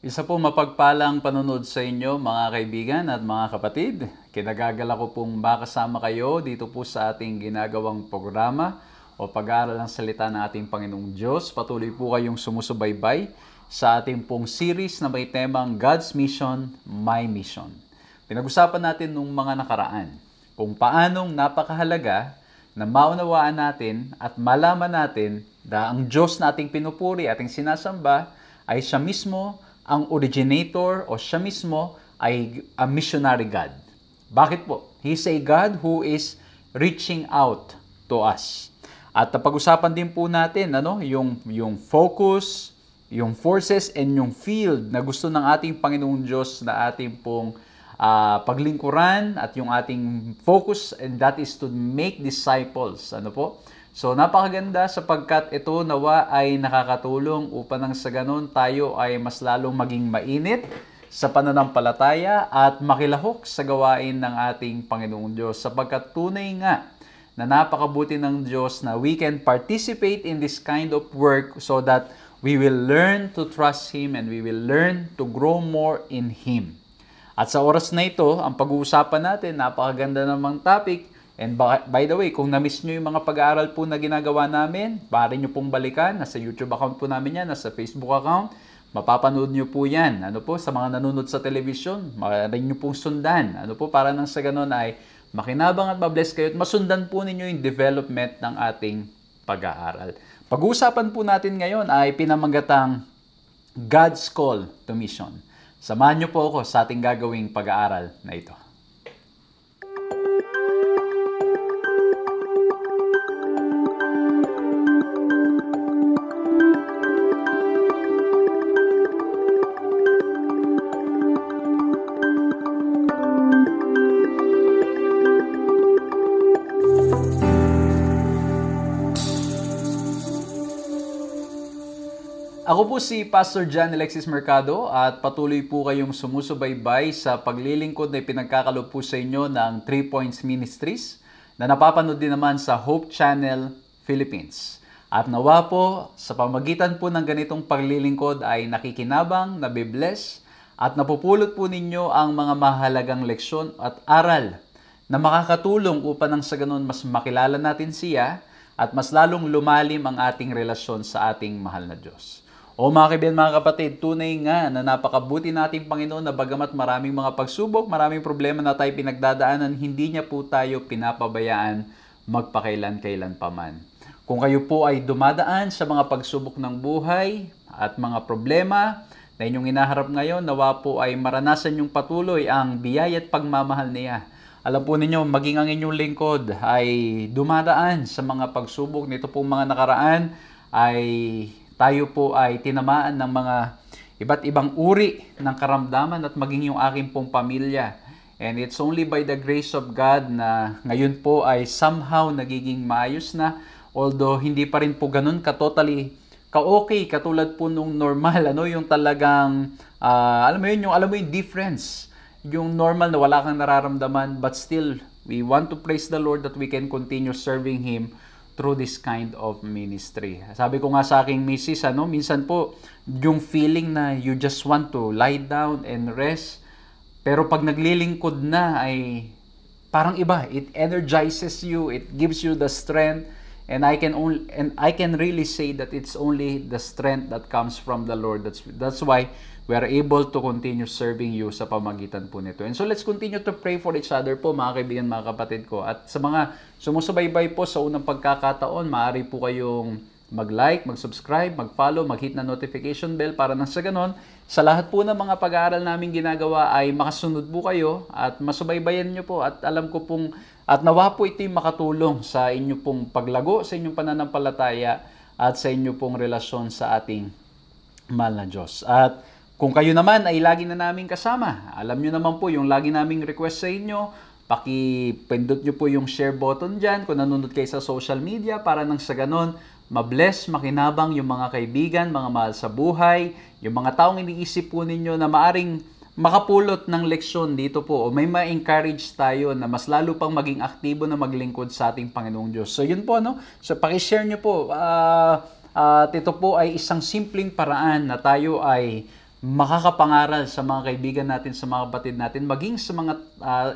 Isa po mapagpalang panunod sa inyo mga kaibigan at mga kapatid. Kinagagala ko pong makasama kayo dito po sa ating ginagawang programa o pag-aaral ng salita ng ating Panginoong Diyos. Patuloy po kayong sumusubaybay sa ating pong series na may temang God's Mission, My Mission. Pinag-usapan natin nung mga nakaraan kung paanong napakahalaga na maunawaan natin at malaman natin na ang Diyos na ating pinupuri, ating sinasamba, ay siya mismo ang originator o siya mismo ay a missionary God. Bakit po? He's a God who is reaching out to us. At pag-usapan din po natin yung focus, yung forces, and yung field na gusto ng ating Panginoong Diyos na ating pong paglingkuran at yung ating focus, and that is to make disciples. So napakaganda sapagkat ito nawa ay nakakatulong upang nang sa ganun tayo ay mas lalong maging mainit sa pananampalataya at makilahok sa gawain ng ating Panginoong Diyos. Sapagkat tunay nga na napakabuti ng Diyos na we can participate in this kind of work so that we will learn to trust Him and we will learn to grow more in Him. At sa oras na ito, ang pag-uusapan natin, napakaganda namang topic. And by the way, kung na-miss nyo yung mga pag-aaral po na ginagawa namin, maaari nyo pong balikan. Nasa YouTube account po namin yan, nasa Facebook account. Mapapanood nyo po yan. Sa mga nanonood sa television, maaari nyo pong sundan. Para nang sa ganun ay makinabang at mabless kayo at masundan po ninyo yung development ng ating pag-aaral. Pag-uusapan po natin ngayon ay pinamagatang God's Call to Mission. Samahan nyo po ako sa ating gagawing pag-aaral na ito. Ako po si Pastor John Alexis Mercado at patuloy po kayong sumusubaybay sa paglilingkod na ipinagkakalob po sa inyo ng 3 Points Ministries na napapanood din naman sa Hope Channel Philippines. At nawa po, sa pamagitan po ng ganitong paglilingkod ay nakikinabang, nabibless at napupulot po ninyo ang mga mahalagang leksyon at aral na makakatulong upang nang sa ganun mas makilala natin siya at mas lalong lumalim ang ating relasyon sa ating mahal na Diyos. O mga kaibigan, mga kapatid, tunay nga na napakabuti nating Panginoon na bagamat maraming mga pagsubok, maraming problema na tayo pinagdadaanan, hindi niya po tayo pinapabayaan magpakailan-kailan paman. Kung kayo po ay dumadaan sa mga pagsubok ng buhay at mga problema na inyong inaharap ngayon, nawa po ay maranasan yung patuloy ang biyaya at pagmamahal niya. Alam po ninyo, maging ang inyong lingkod ay dumadaan sa mga pagsubok nito pong mga nakaraan ay tayo po ay tinamaan ng mga iba't ibang uri ng karamdaman at maging yung aking pong pamilya. And it's only by the grace of God na ngayon po ay somehow nagiging maayos na, although hindi pa rin po ganun ka-totally ka-okay katulad po nung normal, yung talagang alam mo yung difference, yung normal na wala kang nararamdaman, but still we want to praise the Lord that we can continue serving Him through this kind of ministry. Sabi ko nga sa aking misis, minsan po, yung feeling na you just want to lie down and rest, pero pag naglilingkod na ay parang iba. It energizes you, it gives you the strength, and I can really say that it's only the strength that comes from the Lord. That's why we are able to continue serving you sa pamagitan po nito. And so let's continue to pray for each other po, mga kaibigan, mga kapatid ko. At sa mga sumusubaybay po sa unang pagkakataon, maaari po kayong mag-like, mag-subscribe, mag-follow, mag-hit na notification bell para nang sa ganon, sa lahat po ng mga pag-aaral namin ginagawa ay makasunod po kayo at masubaybayan nyo po at alam ko pong at nawa po ito'y makatulong sa inyo pong paglago, sa inyong pananampalataya at sa inyo pong relasyon sa ating mahal na Diyos. At kung kayo naman ay lagi na naming kasama, alam nyo naman po yung lagi naming request sa inyo, pakipindot nyo po yung share button dyan kung nanonood kayo sa social media para nang sa ganon, mabless, makinabang yung mga kaibigan, mga mahal sa buhay, yung mga taong iniisip po ninyo na maaring makapulot ng leksyon dito po o may ma-encourage tayo na mas lalo pang maging aktibo na maglingkod sa ating Panginoong Diyos. So yun po, So pakishare nyo po. At ito po ay isang simpleng paraan na tayo ay makakapangaral sa mga kaibigan natin, sa mga kapatid natin, maging sa mga,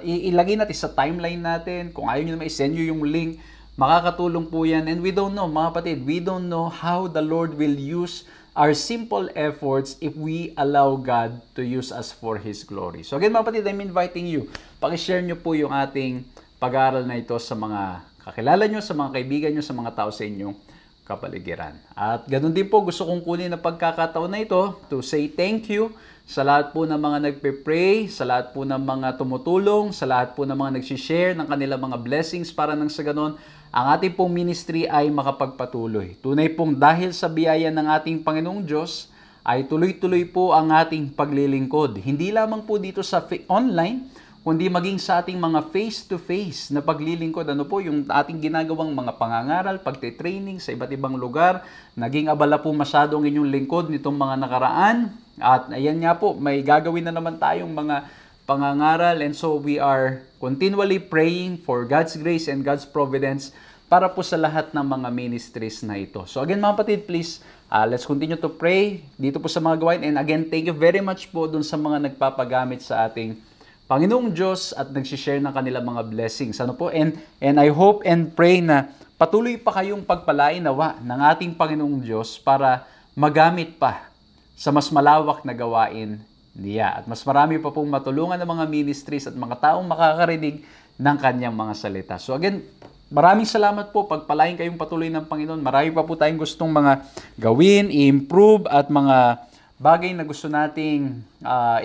ilagay natin sa timeline natin. Kung ayaw nyo naman, isend nyo yung link. Makakatulong po yan. And we don't know, mga kapatid, we don't know how the Lord will use our simple efforts if we allow God to use us for His glory. So again, mga kapatid, I'm inviting you. Pakishare nyo po yung ating pag-aaral na ito sa mga kakilala nyo, sa mga kaibigan nyo, sa mga tao sa inyong kapaligiran. At ganoon din po, gusto kong kunin na pagkakataon na ito to say thank you sa lahat po ng mga nagpe-pray, sa lahat po ng mga tumutulong, sa lahat po ng mga nagsishare ng kanilang mga blessings para nang sa ganon, ang ating pong ministry ay makapagpatuloy. Tunay pong dahil sa biyaya ng ating Panginoong Diyos, ay tuloy-tuloy po ang ating paglilingkod. Hindi lamang po dito sa online, kundi maging sa ating mga face-to-face na paglilingkod. Ano po, yung ating ginagawang mga pangangaral, pagte-training sa iba't ibang lugar. Naging abala po masyado ang inyong lingkod nitong mga nakaraan. At ayan nga po, may gagawin na naman tayong mga pangangaral. And so we are continually praying for God's grace and God's providence para po sa lahat ng mga ministries na ito. So again, mga kapatid, please, let's continue to pray dito po sa mga gawain. And again, thank you very much po dun sa mga nagpapagamit sa ating Panginoong Diyos at nagsishare ng kanilang mga blessings. Ano po? And I hope and pray na patuloy pa kayong pagpalain nawa ng ating Panginoong Diyos para magamit pa sa mas malawak na gawain niya. At mas marami pa pong matulungan ng mga ministries at mga taong makakarinig ng kanyang mga salita. So again, maraming salamat po. Pagpalain kayong patuloy ng Panginoon. Marami pa po tayong gustong mga gawin, i-improve at mga bagay na gusto nating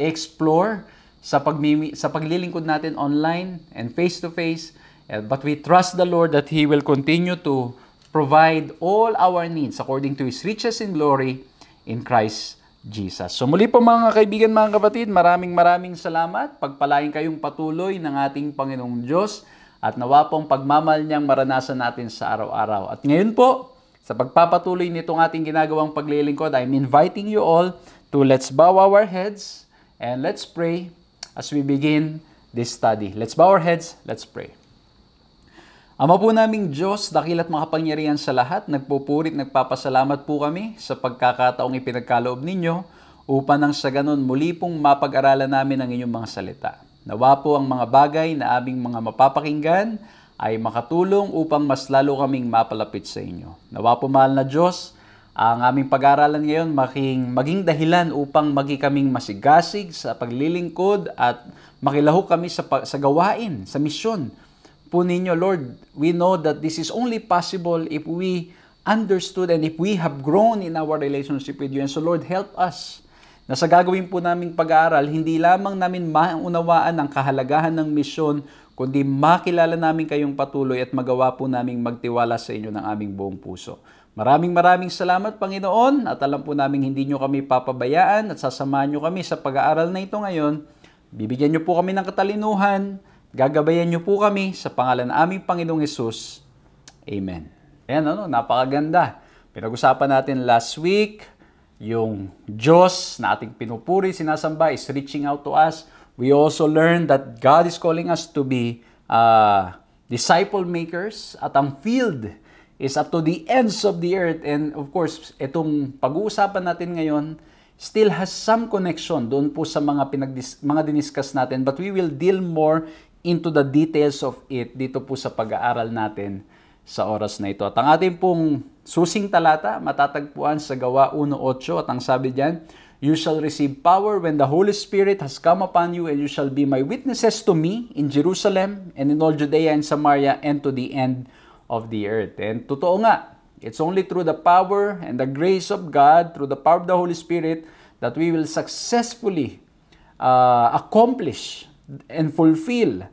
i-explore sa paglilingkod natin online and face-to-face. But we trust the Lord that He will continue to provide all our needs according to His riches in glory in Christ Jesus. So muli po mga kaibigan, mga kapatid, maraming salamat. Pagpalain kayong patuloy ng ating Panginoong Diyos at nawa pong pagmamahal niyang maranasan natin sa araw-araw. At ngayon po, sa pagpapatuloy nitong ating ginagawang paglilingkod, I'm inviting you all to let's bow our heads and let's pray as we begin this study. Let's bow our heads, let's pray. Ama po naming Diyos, dakil at makapangyarihan sa lahat, nagpupuri at nagpapasalamat po kami sa pagkakataong ipinagkaloob ninyo upang nang sa ganon muli pong mapag-aralan namin ang inyong mga salita. Nawa po ang mga bagay na aming mga mapapakinggan ay makatulong upang mas lalo kaming mapalapit sa inyo. Nawa po, mahal na Diyos, ang aming pag-aaralan ngayon maging dahilan upang maging kaming masigasig sa paglilingkod at makilahok kami sa gawain, sa misyon po ninyo, Lord. We know that this is only possible if we understood and if we have grown in our relationship with you. And so, Lord, help us na sa gagawin po naming pag-aaral, hindi lamang namin maunawaan ang kahalagahan ng misyon, kundi makilala namin kayong patuloy at magawa po naming magtiwala sa inyo ng aming buong puso. Maraming salamat, Panginoon, at alam po namin hindi nyo kami papabayaan at sasamahan nyo kami sa pag-aaral na ito ngayon. Bibigyan nyo po kami ng katalinuhan, gagabayan nyo po kami sa pangalan ng aming Panginoong Hesus. Amen. Ayan, napakaganda. Pinag-usapan natin last week, yung Diyos na ating pinupuri, sinasamba, is reaching out to us. We also learned that God is calling us to be disciple makers at ang field is up to the ends of the earth. And of course, itong pag-uusapan natin ngayon still has some connection doon po sa mga diniscuss natin. But we will deal more into the details of it dito po sa pag-aaral natin sa oras na ito. At ang ating pong susing talata, matatagpuan sa Gawa 1:8 at ang sabi diyan, "You shall receive power when the Holy Spirit has come upon you, and you shall be my witnesses to me in Jerusalem and in all Judea and Samaria and to the end of the earth." And totoo nga, it's only through the power and the grace of God, through the power of the Holy Spirit, that we will successfully accomplish and fulfill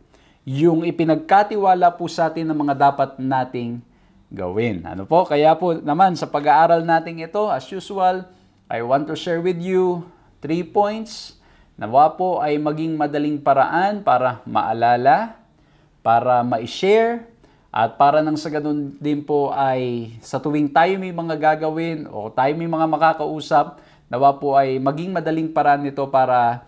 yung ipinagkatiwala po sa atin ng mga dapat nating gawin. Ano po? Kaya po naman sa pag-aaral natin ito, as usual, I want to share with you 3 points. Nawa po ay maging madaling paraan para maalala, para ma-share, at para nang sa ganun din po ay sa tuwing tayo may mga gagawin o tayo may mga makakausap, nawa po ay maging madaling paraan nito para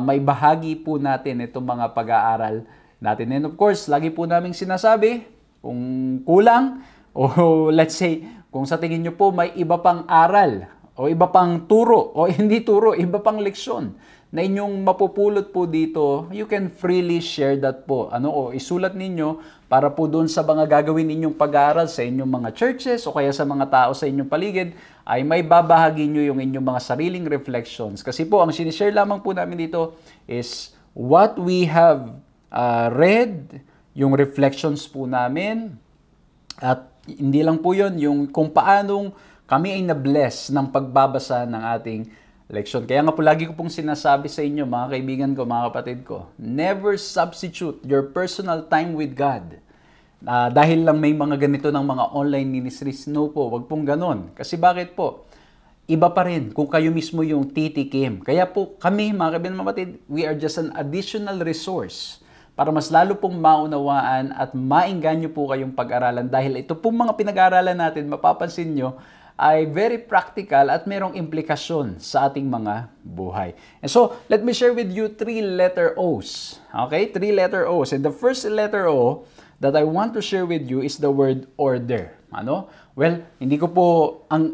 may bahagi po natin itong mga pag-aaral natin. And of course, lagi po naming sinasabi, kung kulang o let's say, kung sa tingin nyo po may iba pang aral o iba pang turo o hindi turo, iba pang leksyon na inyong mapupulot po dito, you can freely share that po. O isulat ninyo para po doon sa mga gagawin ninyong pag-aaral sa inyong mga churches o kaya sa mga tao sa inyong paligid, ay may babahagi nyo yung inyong mga sariling reflections. Kasi po, ang sinishare lamang po namin dito is what we have read, yung reflections po namin, at hindi lang po yun, yung kung paanong kami ay na-bless ng pagbabasa ng ating leksyon. Kaya nga po lagi ko pong sinasabi sa inyo, mga kaibigan ko, mga kapatid ko, never substitute your personal time with God. Dahil lang may mga ganito ng mga online ministries, no po, wag pong ganon. Kasi bakit po? Iba pa rin kung kayo mismo yung titikim. Kaya po kami, mga kaibigan, mga kapatid, we are just an additional resource para mas lalo pong maunawaan at maingganyo po kayong pag-aralan. Dahil ito pong mga pinag-aaralan natin, mapapansin nyo, ay very practical at merong implikasyon sa ating mga buhay. And so, let me share with you 3-letter O's. Okay? 3-letter O's. And the first letter O that I want to share with you is the word order. Well, hindi ko po,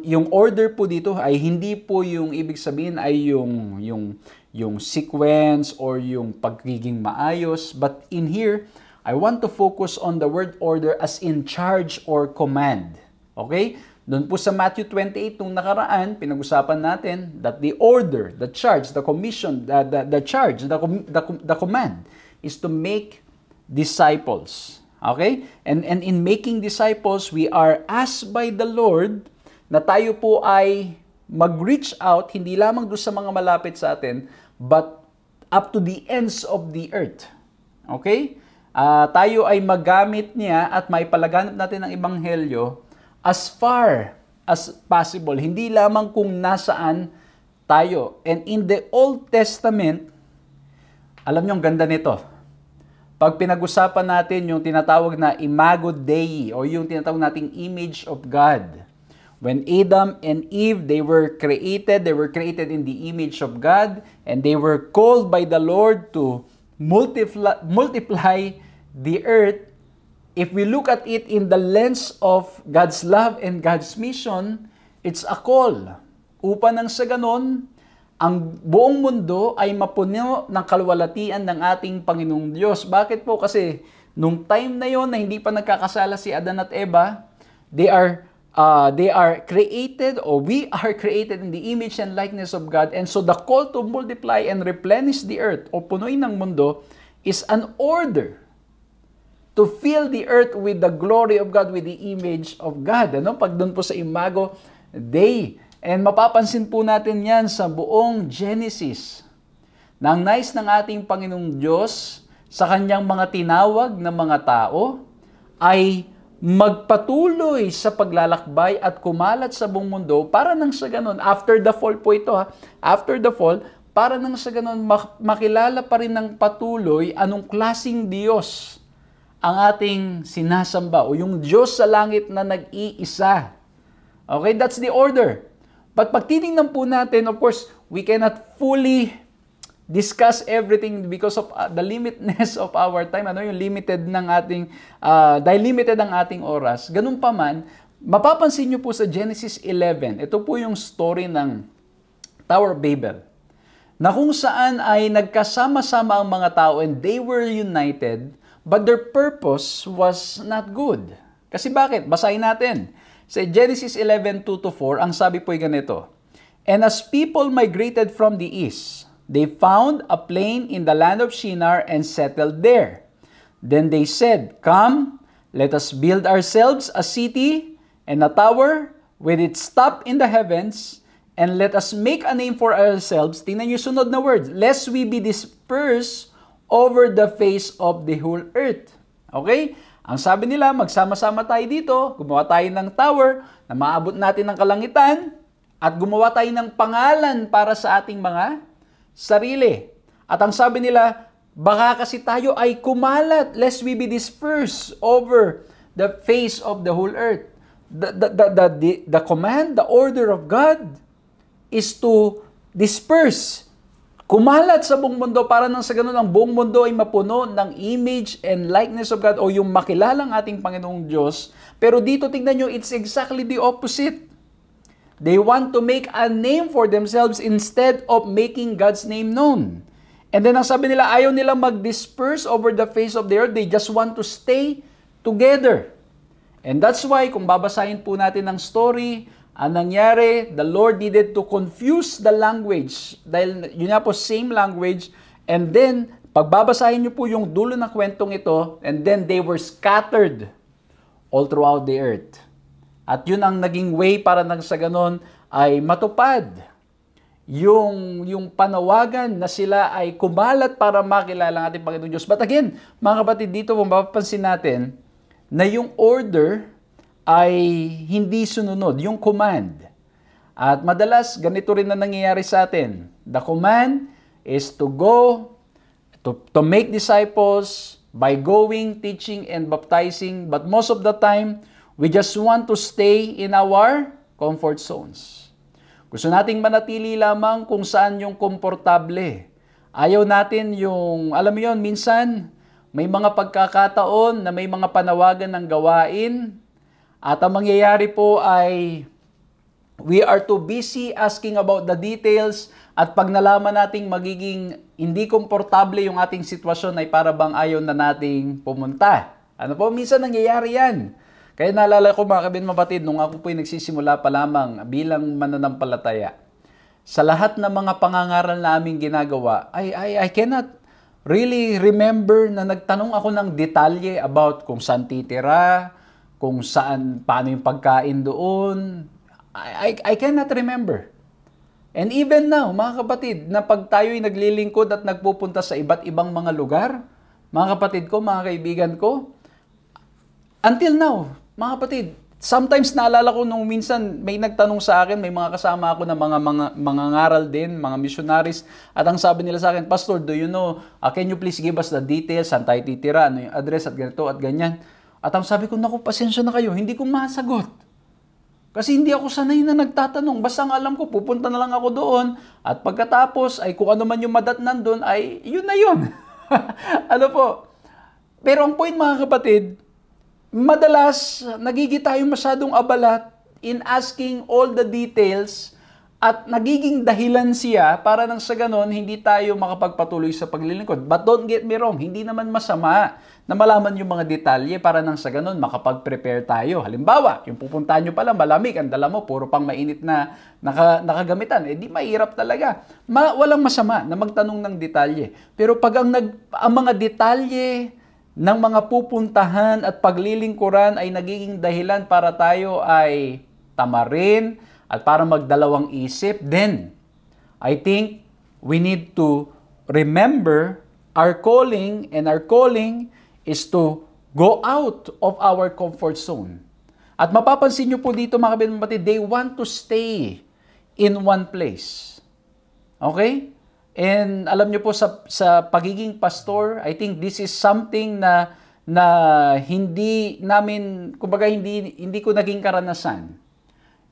yung order po dito ay hindi po yung ibig sabihin ay yung sequence or yung pagiging maayos. But in here, I want to focus on the word order as in charge or command. Okay? Doon po sa Matthew 28, nung nakaraan, pinag-usapan natin that the order, the charge, the commission, the charge, the command is to make disciples. Okay? And in making disciples, we are asked by the Lord na tayo po ay mag-reach out, hindi lamang doon sa mga malapit sa atin, but up to the ends of the earth. Okay? Tayo ay magamit niya at maipalaganap natin ang ebanghelyo as far as possible. Hindi lamang kung nasaan tayo. And in the Old Testament, alam niyo, ang ganda nito. Pag pinag-usapan natin yung tinatawag na Imago Dei o yung tinatawag nating image of God. When Adam and Eve, they were created in the image of God, and they were called by the Lord to multiply the earth. If we look at it in the lens of God's love and God's mission, it's a call. Upang nang sa ganon, ang buong mundo ay mapuno ng kalwalatian ng ating Panginoong Diyos. Bakit po? Kasi nung time na yon na hindi pa nagkakasala si Adan at Eva, they are created, or we are created in the image and likeness of God. And so the call to multiply and replenish the earth o punuin ng mundo is an order to fill the earth with the glory of God, with the image of God. Pag doon po sa Imago Dei. And mapapansin po natin yan sa buong Genesis. Nang nais ng ating Panginoong Diyos sa kanyang mga tinawag na mga tao ay magpatuloy sa paglalakbay at kumalat sa buong mundo para nang sa ganon, after the fall po ito after the fall, para nang sa ganon makilala pa rin ng patuloy anong klaseng Diyos ang ating sinasamba o yung Diyos sa langit na nag-iisa. Okay, that's the order. But pag titingnan po natin, of course, we cannot fully discuss everything because of the limitness of our time. Yung limited ng ating, dahil limited ang ating oras. Ganun pa man, mapapansin nyo po sa Genesis 11, ito po yung story ng Tower of Babel, na kung saan ay nagkasama-sama ang mga tao and they were united, but their purpose was not good. Kasi bakit? Basahin natin. Sa Genesis 11:2-4, ang sabi po ay ganito, "And as people migrated from the east, they found a plain in the land of Shinar and settled there. Then they said, 'Come, let us build ourselves a city and a tower with its top in the heavens, and let us make a name for ourselves.'" Tingnan niyo sunod na words, "Lest we be dispersed over the face of the whole earth." Okay? Ang sabi nila, magsama-sama tayo dito, gumawa tayo ng tower na maabot natin ng kalangitan at gumawa tayo ng pangalan para sa ating mga sarili. At ang sabi nila, baka kasi tayo ay kumalat, lest we be dispersed over the face of the whole earth. The command, the order of God is to disperse, kumalat sa buong mundo para nang sa ganun ang buong mundo ay mapuno ng image and likeness of God o yung makilalang ating Panginoong Diyos. Pero dito tingnan nyo, it's exactly the opposite. They want to make a name for themselves instead of making God's name known. And then ang sabi nila, ayaw nila mag-disperse over the face of the earth. They just want to stay together. And that's why, kung babasahin po natin ang story, ang nangyari, the Lord needed to confuse the language. Dahil yun nga po, same language. And then, pagbabasahin niyo po yung dulo ng kwentong ito, and then they were scattered all throughout the earth. At yun ang naging way para nang sa ganon ay matupad yung panawagan na sila ay kumalat para makilala ang ating Panginoon Diyos. But again, mga kapatid, dito kung mapapansin natin na yung order ay hindi sununod, yung command. At madalas, ganito rin na nangyayari sa atin. The command is to go, to make disciples by going, teaching, and baptizing. But most of the time, we just want to stay in our comfort zones. Gusto nating manatili lamang kung saan yung komportable. Ayaw natin yung, alam mo yun, minsan may mga pagkakataon na may mga panawagan ng gawain at ang mangyayari po ay we are too busy asking about the details at pag nalaman nating magiging hindi komportable yung ating sitwasyon ay para bang ayaw na nating pumunta. Ano po, minsan nangyayari yan. Kaya naalala ko mga kapatid, nung ako po'y nagsisimula pa lamang bilang mananampalataya, sa lahat ng mga pangangaral na aming ginagawa, I cannot really remember na nagtanong ako ng detalye about kung saan titira, kung saan, paano yung pagkain doon. I cannot remember. And even now, mga kapatid, na pag tayo'y naglilingkod at nagpupunta sa iba't ibang mga lugar, mga kapatid ko, mga kaibigan ko, until now, mga kapatid, sometimes naalala ko nung minsan may nagtanong sa akin, may mga kasama ako na mga ngaral din, mga missionaries, at ang sabi nila sa akin, Pastor, do you know, can you please give us the details, saan tayo titira, ano yung address at ganito at ganyan. At ang sabi ko, naku, pasensya na kayo, hindi ko masagot. Kasi hindi ako sanay na nagtatanong. Basta ang alam ko, pupunta na lang ako doon. At pagkatapos, ay kung ano man yung madatnan doon, ay yun na yun. Ano po? Pero ang point mga kapatid, madalas, nagiging tayo masyadong abala in asking all the details at nagiging dahilan siya para nang sa ganon, hindi tayo makapagpatuloy sa paglilingkod. But don't get me wrong, hindi naman masama na malaman yung mga detalye para nang sa ganon, makapag-prepare tayo. Halimbawa, yung pupuntahan nyo pala, malamig, ang dala mo, puro pang mainit na nakagamitan. Eh di mahirap talaga. Walang masama na magtanong ng detalye. Pero pag ang mga detalye ng mga pupuntahan at paglilingkuran ay nagiging dahilan para tayo ay tamarin at para magdalawang isip, then I think we need to remember our calling, and our calling is to go out of our comfort zone. At mapapansin nyo po dito mga kapatid, they want to stay in one place. Okay? And alam nyo po sa pagiging pastor, I think this is something na hindi namin, kumbaga hindi ko naging karanasan.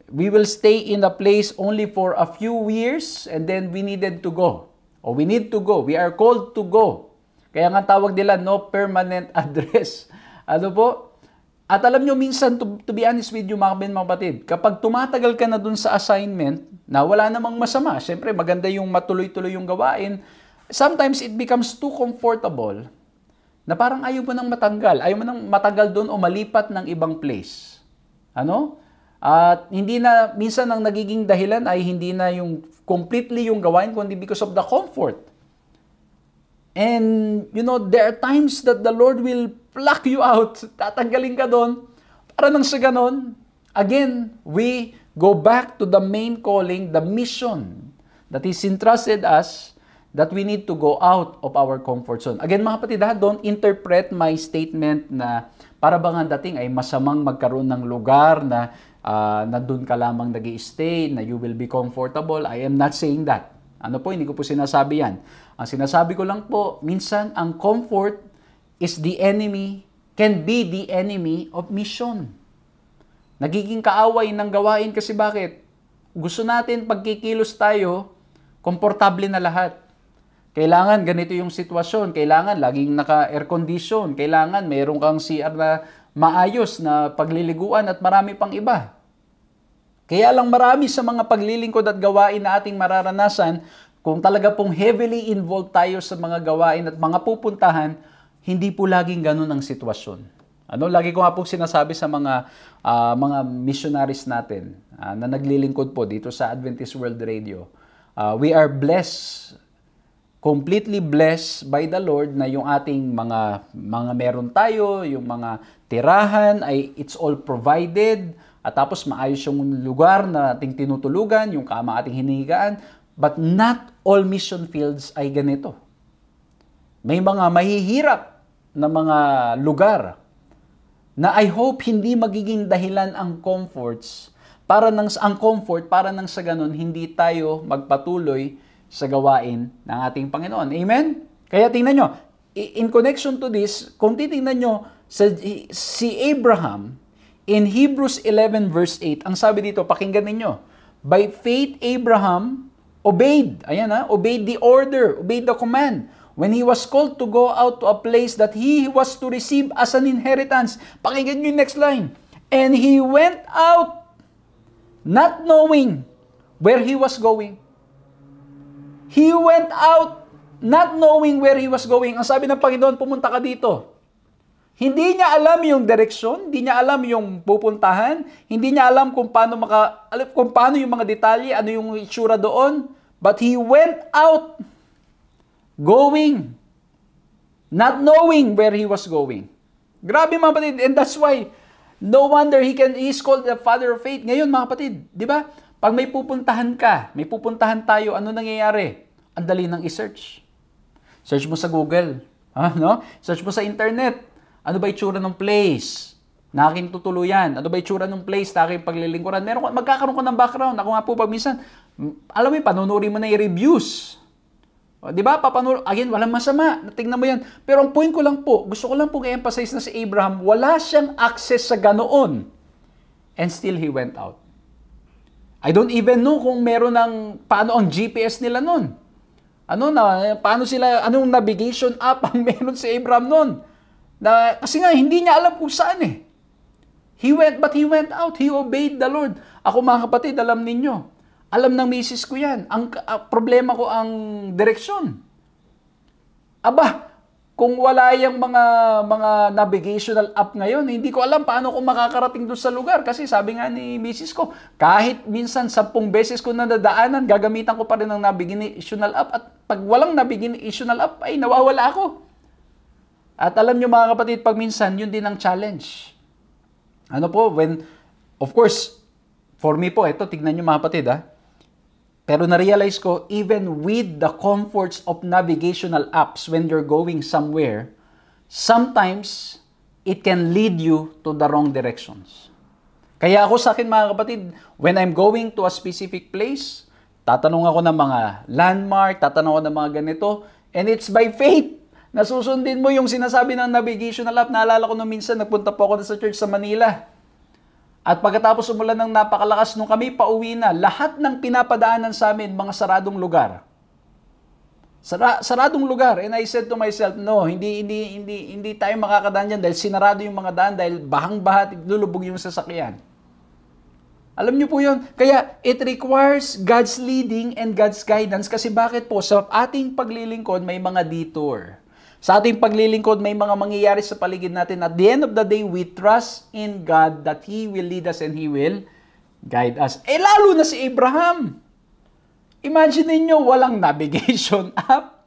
We will stay in a place only for a few years and then we needed to go. Or we need to go. We are called to go. Kaya nga tawag nila no permanent address. Ano po? At alam nyo minsan, to be honest with you mga kapatid, kapag tumatagal ka na dun sa assignment, na wala namang masama, syempre maganda yung matuloy-tuloy yung gawain, sometimes it becomes too comfortable na parang ayaw mo nang matanggal. Ayaw mo nang matagal dun o malipat ng ibang place. Ano? At hindi na, minsan ang nagiging dahilan ay hindi na yung completely yung gawain, kundi because of the comfort. And, you know, there are times that the Lord will pluck you out. Tatanggalin ka doon. Para nang sa ganon, again, we go back to the main calling, the mission that is entrusted us, that we need to go out of our comfort zone. Again, mga kapatid, don't interpret my statement na para bang ang dating ay masamang magkaroon ng lugar na doon ka lamang nag-i-stay, na you will be comfortable. I am not saying that. Ano po, hindi ko po sinasabi yan. Ang sinasabi ko lang po, minsan ang comfort is the enemy, can be the enemy of mission. Nagiging kaaway ng gawain kasi bakit? Gusto natin pagkikilos tayo, komportable na lahat. Kailangan ganito yung sitwasyon, kailangan laging naka-air condition, kailangan mayroon kang CR na maayos na pagliliguan at marami pang iba. Kaya lang marami sa mga paglilingkod at gawain na ating mararanasan, kung talaga pong heavily involved tayo sa mga gawain at mga pupuntahan, hindi po laging ganun ang sitwasyon. Lagi ko nga pong sinasabi sa mga missionaries natin na naglilingkod po dito sa Adventist World Radio. We are blessed, completely blessed by the Lord na yung ating mga meron tayo, yung mga tirahan ay it's all provided. At tapos maayos yung lugar na ating tinutulugan, yung kama ating hinihigaan. But not all mission fields ay ganito. May mga mahihirap na mga lugar na I hope hindi magiging dahilan ang comfort para nang sa ganun hindi tayo magpatuloy sa gawain ng ating Panginoon. Amen? Kaya tingnan nyo, in connection to this, kung titingnan nyo, si Abraham, in Hebrews 11 verse 8, ang sabi dito, pakinggan ninyo, by faith Abraham obeyed, obeyed the order, obeyed the command, when he was called to go out to a place that he was to receive as an inheritance. Pakinggan nyo yung next line. And he went out not knowing where he was going. He went out not knowing where he was going. Ang sabi ng Panginoon, pumunta ka dito. Hindi niya alam yung direksyon, hindi niya alam yung pupuntahan, hindi niya alam kung paano yung mga detalye, ano yung itsura doon. But he went out going, not knowing where he was going. Grabe mga kapatid, and that's why no wonder he's called the father of faith. Ngayon mga kapatid, di ba? Pag may pupuntahan tayo, ano nangyayari? Ang dali nang i-search. Search mo sa Google, Search mo sa internet. Ano ba itsura ng place na aking tutuluyan? Ano ba itsura ng place na aking paglilingkuran? Magkakaroon ko ng background. Ako nga po pag minsan, alam mo panunurin mo na yung reviews. Di ba? Again, walang masama. Tingnan mo yan. Pero ang point ko lang po, gusto ko lang po i-emphasize na si Abraham, wala siyang access sa ganoon. And still he went out. I don't even know kung meron paano ang GPS nila nun. Anong navigation app ang meron si Abraham nun? Kasi nga, hindi niya alam kung saan eh. But he went out. He obeyed the Lord. Ako mga kapatid, alam ninyo. Alam ng misis ko yan. Ang problema ko ang direksyon. Kung wala yung mga navigational app ngayon, hindi ko alam paano ko makakarating doon sa lugar. Kasi sabi nga ni misis ko, kahit minsan 10 beses ko nadadaanan, gagamitan ko pa rin ng navigational app. At pag walang navigational app, ay nawawala ako. At alam nyo mga kapatid, pag minsan, yun din ang challenge. Of course, for me po, tignan nyo mga kapatid, Pero na-realize ko, even with the comforts of navigational apps, when you're going somewhere, sometimes, it can lead you to the wrong directions. Kaya ako sa akin mga kapatid, when I'm going to a specific place, tatanong ako ng mga landmark, tatanong ako ng mga ganito, and it's by faith. Nasusundin mo yung sinasabi ng navigational app. Naalala ko nung minsan, nagpunta po ako sa church sa Manila. At pagkatapos umulan ng napakalakas nung kami pauwi na, lahat ng pinapadaanan sa amin, mga saradong lugar. Saradong lugar. And I said to myself, no, hindi tayo makakadaan dyan dahil sinarado yung mga daan dahil bahang-baha, lulubog yung sasakyan. Alam niyo po yun? Kaya it requires God's leading and God's guidance. Kasi bakit po? Sa ating paglilingkod, may mga detour. Sa ating paglilingkod, may mga mangyayari sa paligid natin. At the end of the day, we trust in God that He will lead us and He will guide us. Lalo na si Abraham. Imagine niyo walang navigation app.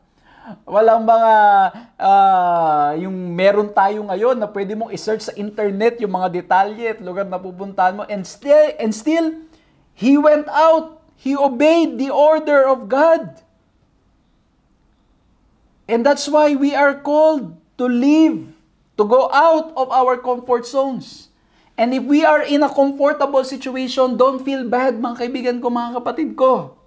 Walang mga, yung meron tayo ngayon na pwede mong i-search sa internet yung mga detalye at lugar na pupuntahan mo. And still, he went out. He obeyed the order of God. And that's why we are called to live, to go out of our comfort zones. And if we are in a comfortable situation, don't feel bad, mga kaibigan ko, mga kapatid ko.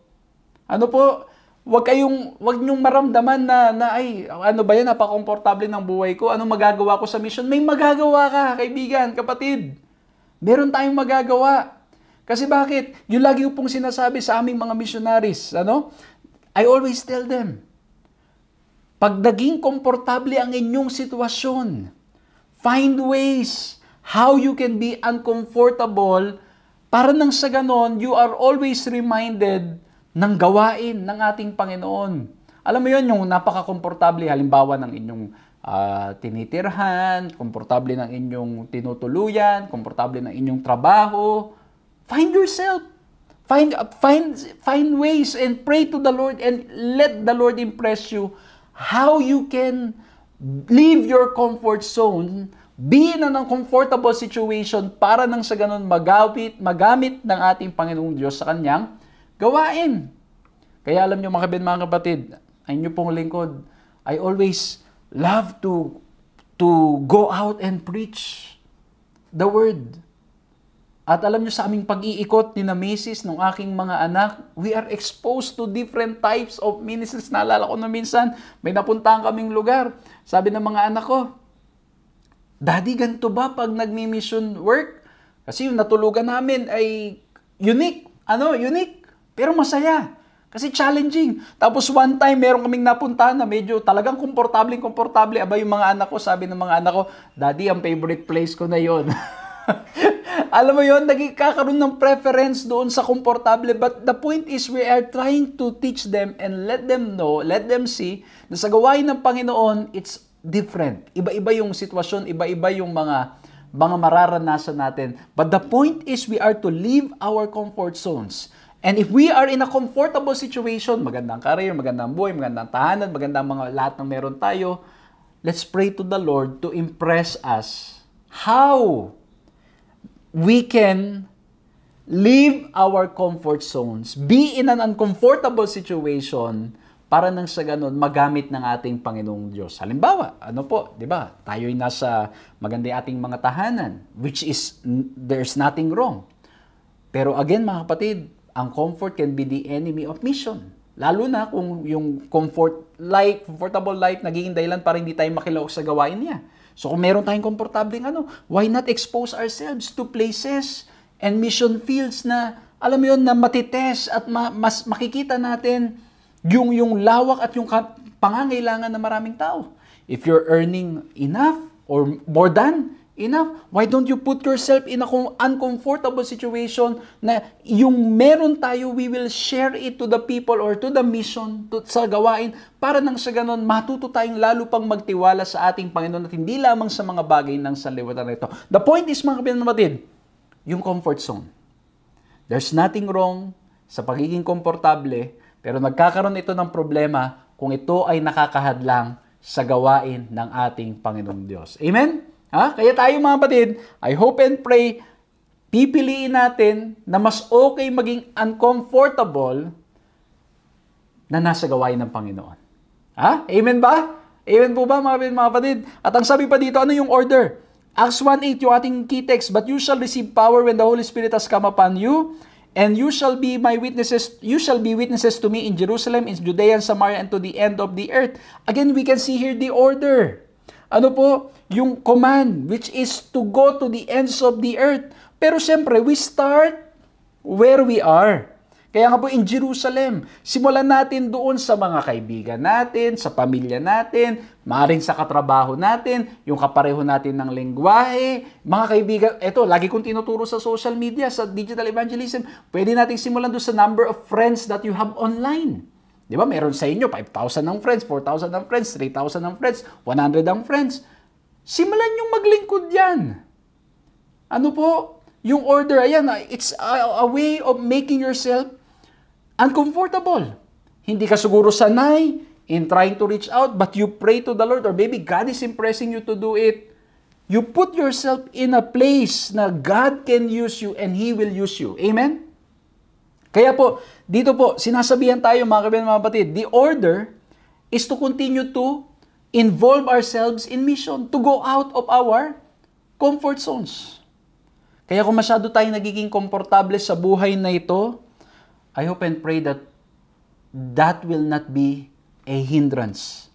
Huwag niyong maramdaman na ay, ano ba yan, napakomportable ng buhay ko, anong magagawa ko sa mission? May magagawa ka, kaibigan, kapatid. Meron tayong magagawa. Kasi bakit? Yung lagi pong sinasabi sa aming mga missionaries, I always tell them, pag naging komportable ang inyong sitwasyon, find ways how you can be uncomfortable Para nang sa ganon, you are always reminded ng gawain ng ating Panginoon. Alam mo yon, yung napaka-komportable, halimbawa ng inyong tinitirhan, komportable ng inyong tinutuluyan, komportable ng inyong trabaho. Find yourself. Find ways and pray to the Lord and let the Lord impress you how you can leave your comfort zone, be in a comfortable situation para nang sa ganun magamit ng ating Panginoong Diyos sa kanyang gawain. Kaya alam nyo mga kapatid, ay nyo pong lingkod, I always love to go out and preach the word. At alam nyo sa aming pag-iikot ni na Mrs. ng aking mga anak, we are exposed to different types of ministries. Naalala ko na minsan, may napuntahan kaming lugar. Sabi ng mga anak ko, Daddy, ganito ba pag nagmi-mission work? Kasi yung natulugan namin ay unique. Unique. Pero masaya. Kasi challenging. Tapos one time, meron kaming napuntahan na medyo talagang komportable. Aba, yung mga anak ko, sabi ng mga anak ko, Daddy, ang favorite place ko na yon. Alam mo yon, nagkakaroon ng preference doon sa komportable. But the point is, we are trying to teach them and let them know, let them see, na sa gawain ng Panginoon, it's different. Iba-iba yung sitwasyon, iba-iba yung mga mararanasan natin. But the point is, we are to leave our comfort zones. And if we are in a comfortable situation, magandang career, magandang buhay, magandang tahanan, magandang mga lahat ng meron tayo, let's pray to the Lord to impress us how we can leave our comfort zones, be in an uncomfortable situation para nang sa ganun magamit ng ating Panginoong Diyos. Halimbawa, di ba? Tayo'y nasa maganda ating mga tahanan, which is, there's nothing wrong. Pero again, mga kapatid, ang comfort can be the enemy of mission. Lalo na kung yung comfortable life, nagiging dahilan para hindi tayo makilaok sa gawain niya. So kung meron tayong komportableng why not expose ourselves to places and mission fields na, alam mo yun, na matitest at mas makikita natin yung lawak at yung pangangailangan ng maraming tao. If you're earning enough or more than enough, why don't you put yourself in a uncomfortable situation na yung meron tayo, we will share it to the people or to the mission, sa gawain, para nang sa ganon, matuto tayong lalo pang magtiwala sa ating Panginoon at hindi lamang sa mga bagay ng sanlibutan na ito. The point is, mga kapatid, yung comfort zone. There's nothing wrong sa pagiging komportable, pero nagkakaroon ito ng problema kung ito ay nakakahadlang sa gawain ng ating Panginoong Diyos. Amen? Kaya tayo mga kapatid, I hope and pray, pipiliin natin na mas okay maging uncomfortable na nasa gawain ng Panginoon. Amen ba? Amen po ba mga kapatid? At ang sabi pa dito, ano yung order? Acts 1:8, yung ating key text, but you shall receive power when the Holy Spirit has come upon you, and you shall be my witnesses. You shall be witnesses to me in Jerusalem, in Judea and Samaria, and to the end of the earth. Again, we can see here the order. Yung command, which is to go to the ends of the earth. Pero siyempre, we start where we are. Kaya nga po in Jerusalem, simulan natin doon sa mga kaibigan natin, sa pamilya natin, maaaring sa katrabaho natin, yung kapareho natin ng lengguwahe, mga kaibigan, eto, lagi kong tinuturo sa social media, sa digital evangelism, pwede natin simulan doon sa number of friends that you have online. Di ba? Meron sa inyo 5,000 ng friends, 4,000 ng friends, 3,000 ng friends, 100 ng friends. Simulan yung maglingkod yan. Yung order, ayan, it's a way of making yourself uncomfortable. Hindi ka siguro sanay in trying to reach out, but you pray to the Lord, or maybe God is impressing you to do it. You put yourself in a place na God can use you and He will use you. Amen? Kaya po, dito po, sinasabihan tayo mga kapatid, the order is to continue to involve ourselves in mission, to go out of our comfort zones. Kaya kung masyado tayong nagiging komportable sa buhay na ito, I hope and pray that that will not be a hindrance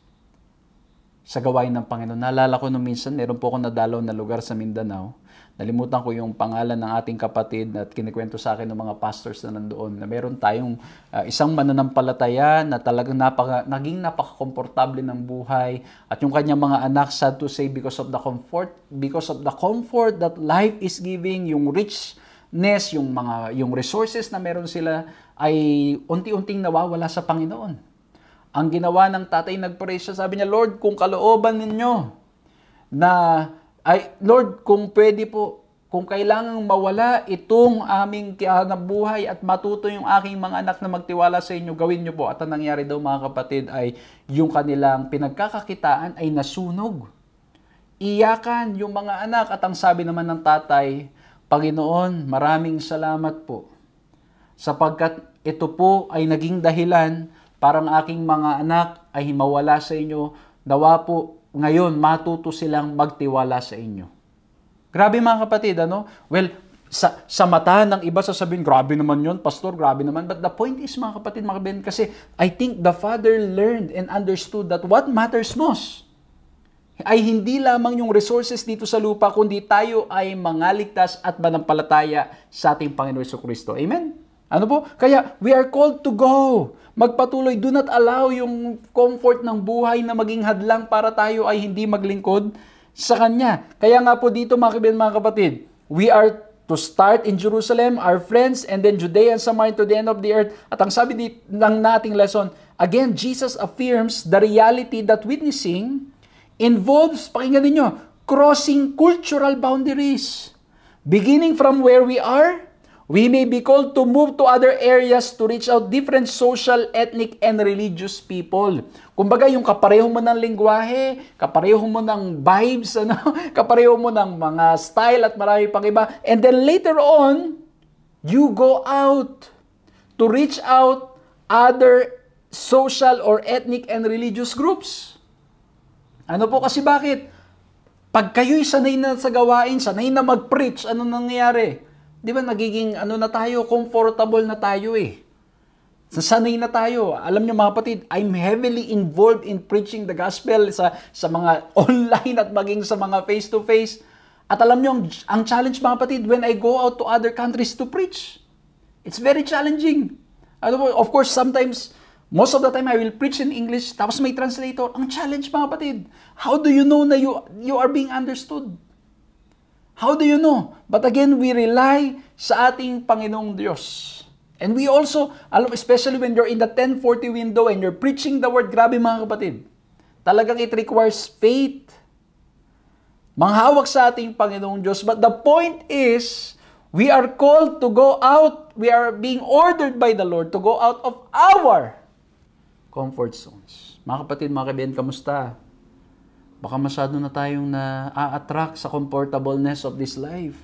sa gawain ng Panginoon. Naalala ko nung minsan, meron po ako nadalaw na lugar sa Mindanao. Nalimutan ko yung pangalan ng ating kapatid at kinikwento sa akin ng mga pastors na nandoon na meron tayong isang mananampalataya na talagang naging napaka-komportable ng buhay at yung kanyang mga anak, sad to say, because of the comfort that life is giving, yung rich yung resources na meron sila ay unti-unting nawawala sa Panginoon. Ang ginawa ng tatay, nag-pray siya, sabi niya, Lord, kung kalooban ninyo Lord, kung pwede po, kung kailangang mawala itong aming buhay at matuto yung aking mga anak na magtiwala sa inyo, gawin nyo po. At ang nangyari daw mga kapatid ay yung kanilang pinagkakakitaan ay nasunog. Iyakan yung mga anak at ang sabi naman ng tatay, Panginoon, maraming salamat po sapagkat ito po ay naging dahilan para ang aking mga anak ay mawala sa inyo. Nawa po ngayon matuto silang magtiwala sa inyo. Grabe mga kapatid, ano? Well, sa mata ng iba sasabihin, grabe naman yun, pastor, grabe naman. But the point is mga kapatid, mga kapatid, kasi I think the father learned and understood that what matters most ay hindi lamang yung resources dito sa lupa, kundi tayo ay mangaligtas at manampalataya sa ating Panginoon Jesucristo. Amen? Ano po? Kaya we are called to go. Magpatuloy. Do not allow yung comfort ng buhay na maging hadlang para tayo ay hindi maglingkod sa Kanya. Kaya nga po dito mga kapatid, we are to start in Jerusalem, our friends, and then Judea and Samaria to the end of the earth. At ang sabi ng nating lesson, again, Jesus affirms the reality that witnessing involves, pakinggan ninyo, crossing cultural boundaries. Beginning from where we are, we may be called to move to other areas to reach out different social, ethnic, and religious people. Kumbaga, yung kapareho mo ng lingwahe, kapareho mo ng vibes, kapareho mo ng mga style at marami pang iba. And then later on, you go out to reach out other social or ethnic and religious groups. Ano po kasi bakit? Pag kayo'y sanay na sa gawain, sanay na mag-preach, ano nangyayari? Di ba nagiging comfortable na tayo eh. Sanay na tayo. Alam niyo mga kapatid, I'm heavily involved in preaching the gospel sa mga online at maging sa mga face-to-face. At alam niyo, ang challenge mga kapatid, when I go out to other countries to preach, it's very challenging. Of course, sometimes, most of the time, I will preach in English, tapos may translator. Ang challenge mga kapatid, how do you know na you are being understood? How do you know? But again, we rely sa ating Panginoong Diyos. And we also, especially when you're in the 10:40 window and you're preaching the word, grabe mga kapatid. Talagang it requires faith. Manghawak sa ating Panginoong Diyos. But the point is, we are called to go out. We are being ordered by the Lord to go out of our comfort zones. Mga kapatid, mga kaibigan, kamusta? Baka masyado na tayong na-attract sa comfortableness of this life.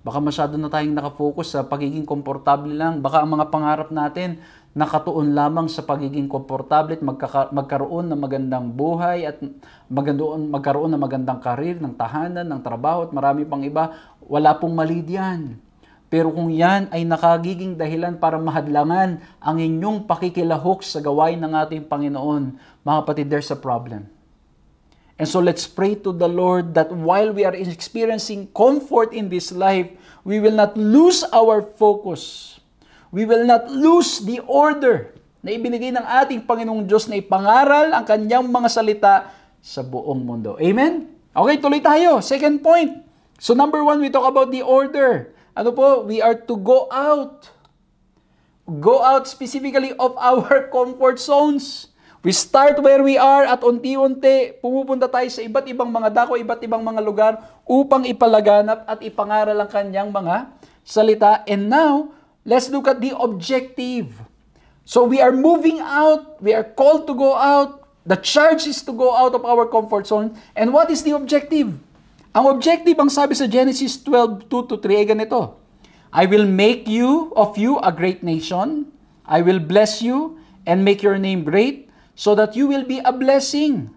Baka masyado na tayong nakafocus sa pagiging komportable lang. Baka ang mga pangarap natin nakatuon lamang sa pagiging komportable at magkaroon ng magandang buhay at magkaroon ng magandang karir, ng tahanan, ng trabaho at marami pang iba. Wala pong mali diyan. Pero kung yan ay nakagiging dahilan para mahadlangan ang inyong pakikilahok sa gawain ng ating Panginoon, mga kapatid, there's a problem. And so let's pray to the Lord that while we are experiencing comfort in this life, we will not lose our focus. We will not lose the order na ibinigay ng ating Panginoong Diyos na ipangaral ang kanyang mga salita sa buong mundo. Amen? Okay, tuloy tayo. Second point. So number 1, we talk about the order. Ano po? We are to go out. Go out specifically of our comfort zones. We start where we are at unti-unti pumupunta tayo sa iba't ibang mga dako, iba't ibang mga lugar upang ipalaganap at ipangaral ang kanyang mga salita. And now, let's look at the objective. So we are moving out. We are called to go out. The charge is to go out of our comfort zone. And what is the objective? Ang objective, ang sabi sa Genesis 12:2-3 ay ganito. I will make of you a great nation. I will bless you and make your name great, so that you will be a blessing.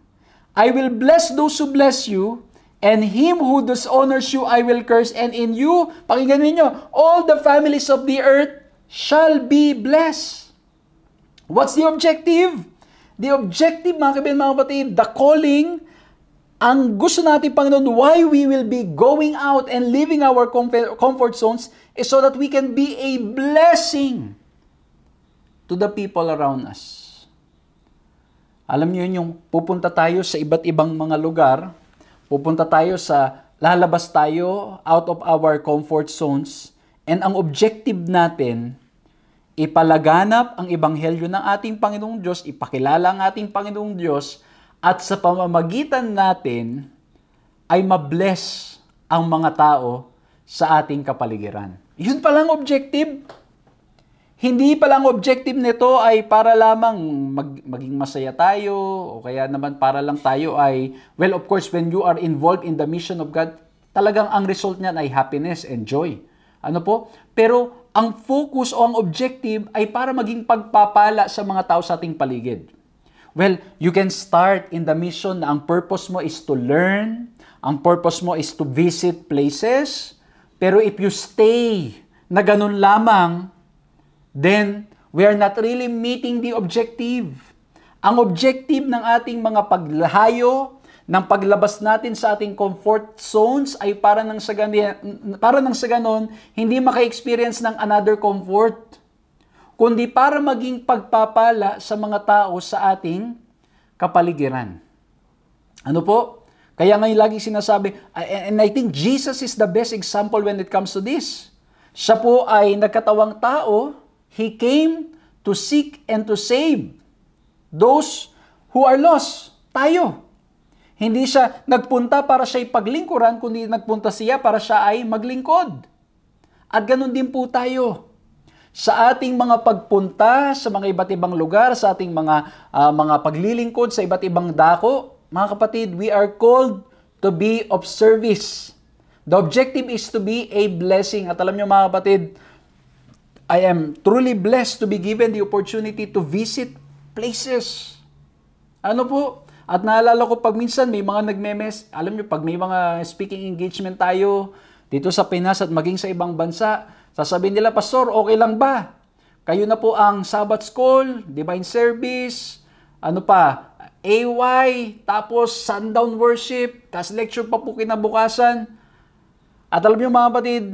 I will bless those who bless you, and him who dishonors you I will curse, and in you, pakinggan ninyo, all the families of the earth shall be blessed. What's the objective? The objective, mga kaibigan, mga kapatid, the calling, ang gusto natin, Panginoon, why we will be going out and leaving our comfort zones is so that we can be a blessing to the people around us. Alam niyo yung pupunta tayo sa iba't ibang mga lugar, lalabas tayo out of our comfort zones, And ang objective natin, ipalaganap ang ebanghelyo ng ating Panginoong Diyos, ipakilala ang ating Panginoong Diyos, at sa pamamagitan natin ay mabless ang mga tao sa ating kapaligiran. Yun palang objective. Hindi palang objective nito ay para lamang maging masaya tayo o kaya naman para lang tayo ay, well, of course, when you are involved in the mission of God, talagang ang result niyan ay happiness and joy. Ano po? Pero ang focus o ang objective ay para maging pagpapala sa mga tao sa ating paligid. Well, you can start in the mission na ang purpose mo is to learn, ang purpose mo is to visit places, pero if you stay na ganun lamang, then we are not really meeting the objective. Ang objective ng ating mga paglahayo, ng paglabas natin sa ating comfort zones ay para nang sa ganon, hindi maka-experience ng another comfort, kundi para maging pagpapala sa mga tao sa ating kapaligiran. Ano po? Kaya ngayon lagi sinasabi, and I think Jesus is the best example when it comes to this. Siya po ay nagkatawang tao, He came to seek and to save those who are lost, tayo. Hindi siya nagpunta para siya ipaglingkuran, kundi nagpunta siya para siya ay maglingkod. At ganun din po tayo. Sa ating mga pagpunta sa mga iba't ibang lugar, sa ating mga paglilingkod sa iba't ibang dako, mga kapatid, we are called to be of service. The objective is to be a blessing. At alam niyo mga kapatid, I am truly blessed to be given the opportunity to visit places. Ano po? At naalala ko pag minsan may mga nagmemes, alam niyo pag may mga speaking engagement tayo dito sa Pinas at maging sa ibang bansa, sasabihin nila, Pastor, okay lang ba? Kayo na po ang Sabbath School, Divine Service, ano pa, AY, tapos Sundown Worship, tapos lecture pa po kinabukasan. At alam niyo mga kapatid,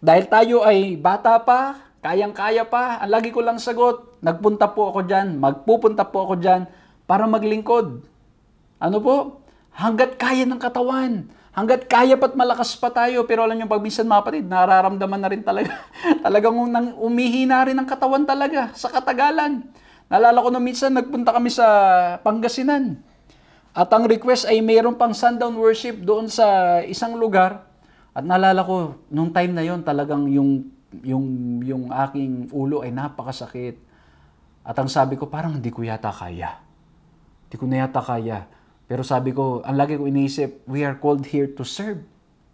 dahil tayo ay bata pa, kayang-kaya pa, ang lagi ko lang sagot, nagpunta po ako dyan, magpupunta po ako dyan para maglingkod. Ano po? Hanggat kaya ng katawan. Hanggat kaya pa't malakas pa tayo. Pero alam niyo, pag minsan mga kapatid, nararamdaman na rin talaga. Talagang umihina rin ang katawan talaga sa katagalan. Naalala ko na minsan, nagpunta kami sa Pangasinan. At ang request ay mayroon pang sundown worship doon sa isang lugar. At naalala ko, nung time na yon talagang yung aking ulo ay napakasakit. At ang sabi ko, parang hindi ko yata kaya. Hindi ko na yata kaya. Pero sabi ko, ang lagi ko iniisip, we are called here to serve.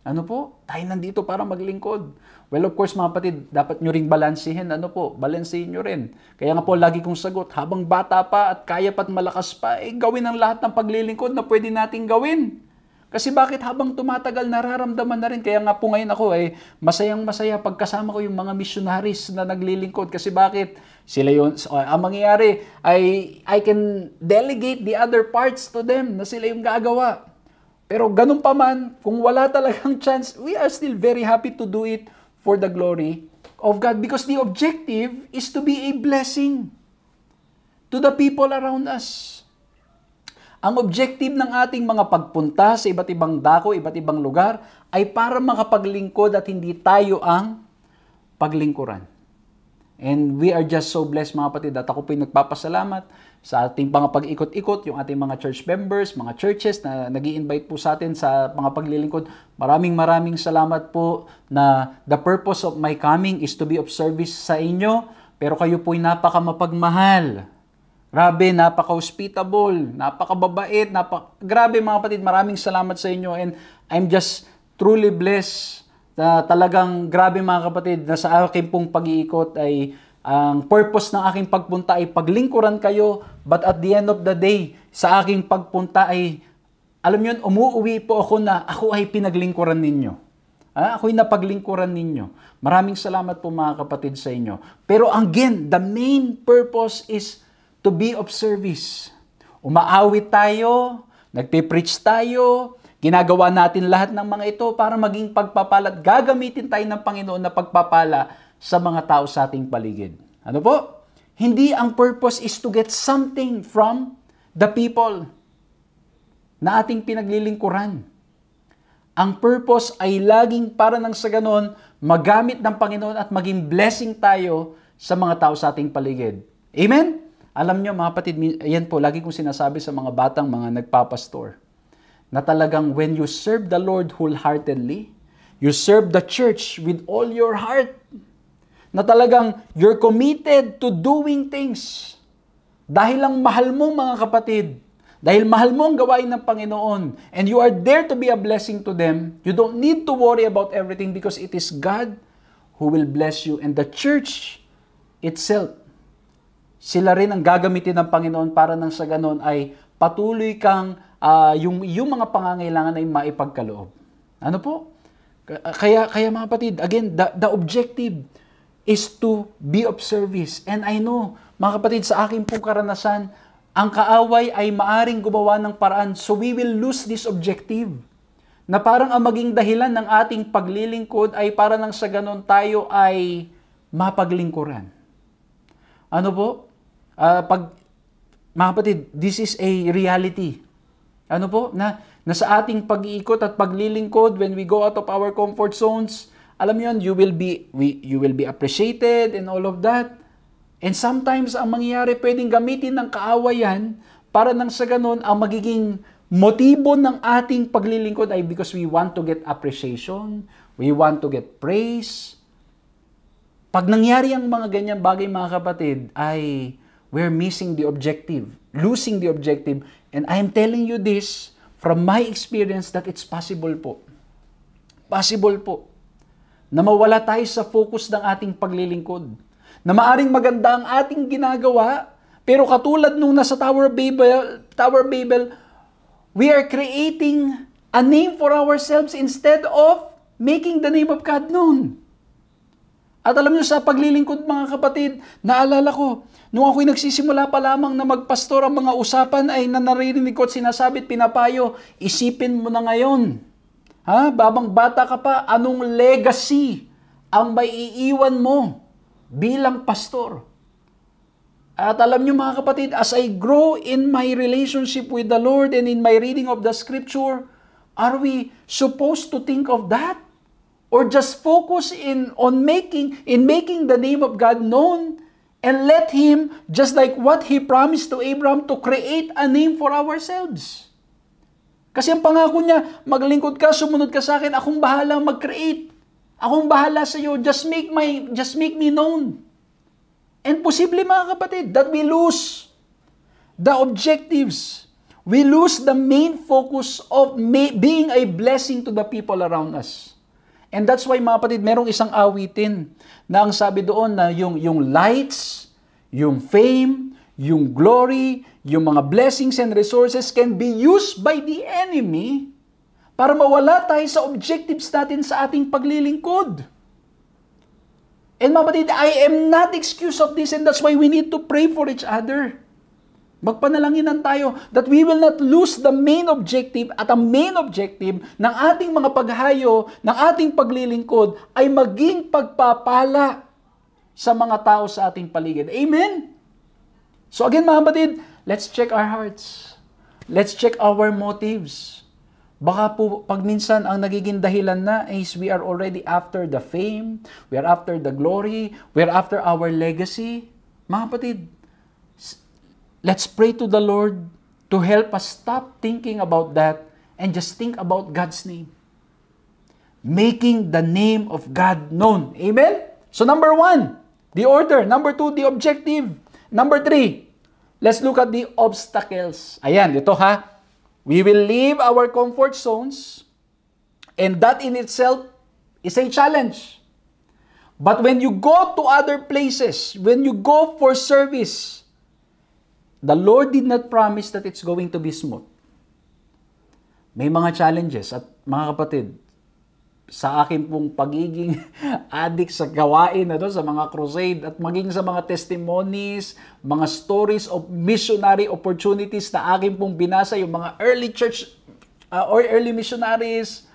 Ano po? Tayo nandito para maglingkod. Well, of course, mga kapatid, dapat nyo ring balansihin. Ano po? Balansihin nyo rin. Kaya nga po, lagi kong sagot, habang bata pa at kaya pa't malakas pa, gawin ang lahat ng paglilingkod na pwede nating gawin. Kasi bakit habang tumatagal, nararamdaman na rin. Kaya nga po ngayon ako, masayang-masaya pagkasama ko yung mga missionaries na naglilingkod. Kasi bakit? Sila yun, ang mangyayari ay I can delegate the other parts to them na sila yung gagawa. Pero ganun pa man, kung wala talagang chance, we are still very happy to do it for the glory of God. Because the objective is to be a blessing to the people around us. Ang objective ng ating mga pagpunta sa iba't ibang dako, iba't ibang lugar, ay para makapaglingkod at hindi tayo ang paglingkuran. And we are just so blessed mga kapatid at ako po'y nagpapasalamat sa ating mga pag-ikot-ikot, yung ating mga church members, mga churches na nag-i-invite po sa atin sa mga paglilingkod. Maraming salamat po na the purpose of my coming is to be of service sa inyo, pero kayo po'y napakamapagmahal. Grabe, napaka-hospitable, napakababait, grabe mga kapatid, maraming salamat sa inyo and I'm just truly blessed na talagang grabe mga kapatid na sa aking pong pag-iikot ay ang purpose ng aking pagpunta ay paglingkuran kayo, but at the end of the day, sa aking pagpunta ay, alam yun, umuwi po ako na ako ay pinaglingkuran ninyo. Ako'y napaglingkuran ninyo. Maraming salamat po mga kapatid sa inyo. Pero again, the main purpose is to be of service. Umaawit tayo, nagpe-preach tayo, ginagawa natin lahat ng mga ito para maging pagpapala at gagamitin tayo ng Panginoon na pagpapala sa mga tao sa ating paligid. Ano po? Hindi ang purpose is to get something from the people na ating pinaglilingkuran. Ang purpose ay laging para nang sa ganon, magamit ng Panginoon at maging blessing tayo sa mga tao sa ating paligid. Amen? Alam nyo mga kapatid, yan po, lagi kong sinasabi sa mga batang mga nagpapastor, na talagang when you serve the Lord wholeheartedly, you serve the church with all your heart, na talagang you're committed to doing things. Dahil lang mahal mo mga kapatid, dahil mahal mo ang gawain ng Panginoon, and you are there to be a blessing to them, you don't need to worry about everything because it is God who will bless you. And the church itself, sila rin ang gagamitin ng Panginoon para nang sa ganon ay patuloy kang yung mga pangangailangan ay maipagkaloob. Ano po? Kaya mga kapatid, again, the objective is to be of service. And I know, mga kapatid, sa aking pong karanasan, ang kaaway ay maaring gumawa ng paraan, so we will lose this objective. Na parang ang maging dahilan ng ating paglilingkod ay para nang sa ganon tayo ay mapaglingkuran. Ano po? Mga kapatid, this is a reality. Ano po? Na sa ating pag-iikot at paglilingkod, when we go out of our comfort zones, alam mo yun, you will be appreciated and all of that. And sometimes, ang mangyayari, pwedeng gamitin ng kaawayan para nang sa ganon, ang magiging motibo ng ating paglilingkod ay because we want to get appreciation, we want to get praise. Pag nangyari ang mga ganyan bagay, mga kapatid, ay we're missing the objective, losing the objective. And I am telling you this from my experience that it's possible po. Possible po na mawala tayo sa focus ng ating paglilingkod. Na maaring maganda ang ating ginagawa, pero katulad nung nasa Tower Babel, we are creating a name for ourselves instead of making the name of God known. At alam nyo, sa paglilingkod mga kapatid, naalala ko, nung ako'y nagsisimula pa lamang na magpastor, ang mga usapan ay nanarinig ko at sinasabi at pinapayo, isipin mo na ngayon. Babang bata ka pa, anong legacy ang may iiwan mo bilang pastor? At alam nyo mga kapatid, as I grow in my relationship with the Lord and in my reading of the Scripture, are we supposed to think of that? Or just focus in making the name of God known and let Him, just like what He promised to Abraham, to create a name for ourselves? Kasi ang pangako niya, maglingkod ka, sumunod ka sa akin, akong bahala mag-create. Akong bahala sa iyo, just make me known. And posible mga kapatid, that we lose the objectives. We lose the main focus of being a blessing to the people around us. And that's why mga kapatid, merong isang awitin na ang sabi doon na yung lights, yung fame, yung glory, yung mga blessings and resources can be used by the enemy para mawala tayo sa objectives natin sa ating paglilingkod. And mga kapatid, I am not excuse of this, and that's why we need to pray for each other. Magpanalanginan tayo that we will not lose the main objective, at ang main objective ng ating mga paghayo, ng ating paglilingkod ay maging pagpapala sa mga tao sa ating paligid. Amen? So again mga kapatid, let's check our hearts. Let's check our motives. Baka po pag minsan ang nagiging dahilan na is we are already after the fame, we are after the glory, we are after our legacy. Mga kapatid, let's pray to the Lord to help us stop thinking about that and just think about God's name. Making the name of God known. Amen? So number 1, the order. Number 2, the objective. Number 3, let's look at the obstacles. Ayan, ito ha. We will leave our comfort zones, and that in itself is a challenge. But when you go to other places, when you go for service, the Lord did not promise that it's going to be smooth. May mga challenges at mga kapatid, sa akin pong pagiging addict sa gawain sa mga crusade at maging sa mga testimonies, mga stories of missionary opportunities na akin pong binasa, yung mga early church or early missionaries.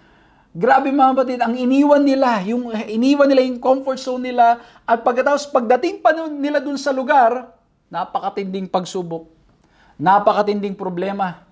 Grabe mga kapatid, ang iniwan nila yung comfort zone nila, at pagdating pa nila dun sa lugar, napakatinding pagsubok, napakatinding problema.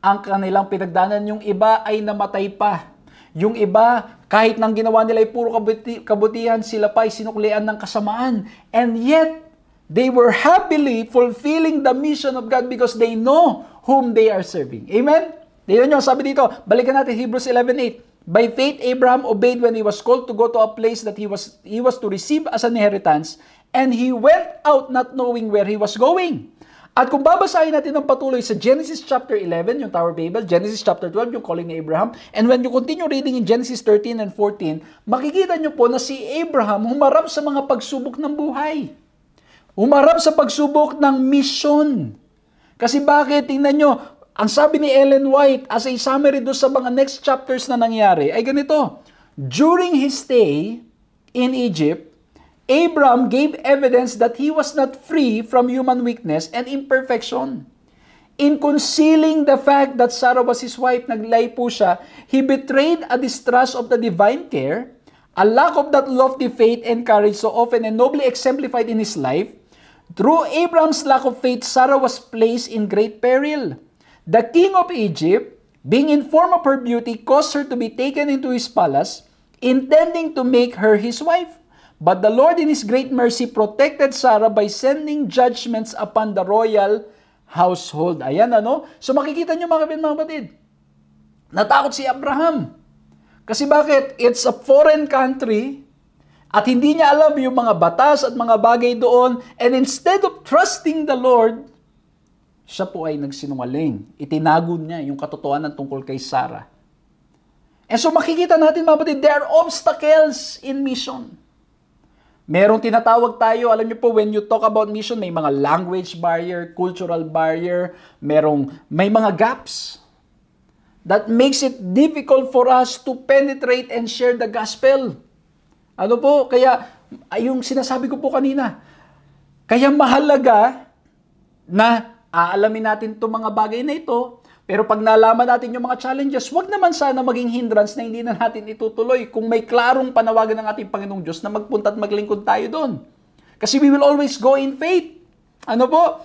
Ang kanilang pinagdanan, yung iba ay namatay pa. Yung iba, kahit nang ginawa nila ay puro kabutihan, sila pa ay sinuklian ng kasamaan. And yet, they were happily fulfilling the mission of God because they know whom they are serving. Amen? Tingnan nyo, sabi dito, balikan natin Hebrews 11:8. By faith, Abraham obeyed when he was called to go to a place that he was to receive as an inheritance, and he went out not knowing where he was going. At kung babasahin natin ng patuloy sa Genesis chapter 11, yung Tower of Babel, Genesis chapter 12, yung calling ni Abraham, and when you continue reading in Genesis 13 and 14, makikita nyo po na si Abraham humarap sa mga pagsubok ng buhay. Humarap sa pagsubok ng mission. Kasi bakit? Tingnan nyo, ang sabi ni Ellen White, as a summary doon sa mga next chapters na nangyari, ay ganito. During his stay in Egypt, Abraham gave evidence that he was not free from human weakness and imperfection. In concealing the fact that Sarah was his wife, naglay po siya, he betrayed a distrust of the divine care, a lack of that lofty faith and courage so often and nobly exemplified in his life. Through Abraham's lack of faith, Sarah was placed in great peril. The king of Egypt, being informed of her beauty, caused her to be taken into his palace, intending to make her his wife. But the Lord in His great mercy protected Sarah by sending judgments upon the royal household. Ayan, ano? So makikita nyo mga kapatid, natakot si Abraham. Kasi bakit? It's a foreign country at hindi niya alam yung mga batas at mga bagay doon. And instead of trusting the Lord, siya po ay nagsinungaling. Itinago niya yung katotohanan tungkol kay Sarah. And so makikita natin mga kapatid, there are obstacles in mission. Merong tinatawag tayo, alam niyo po, when you talk about mission, may mga language barrier, cultural barrier, may mga gaps that makes it difficult for us to penetrate and share the gospel. Ano po? Kaya, yung sinasabi ko po kanina, kaya mahalaga na aalamin natin itong mga bagay na ito, pero pag nalaman natin yung mga challenges, wag naman sana maging hindrance na hindi na natin itutuloy kung may klarong panawagan ng ating Panginoong Diyos na magpunta at maglingkod tayo doon. Kasi we will always go in faith. Ano po?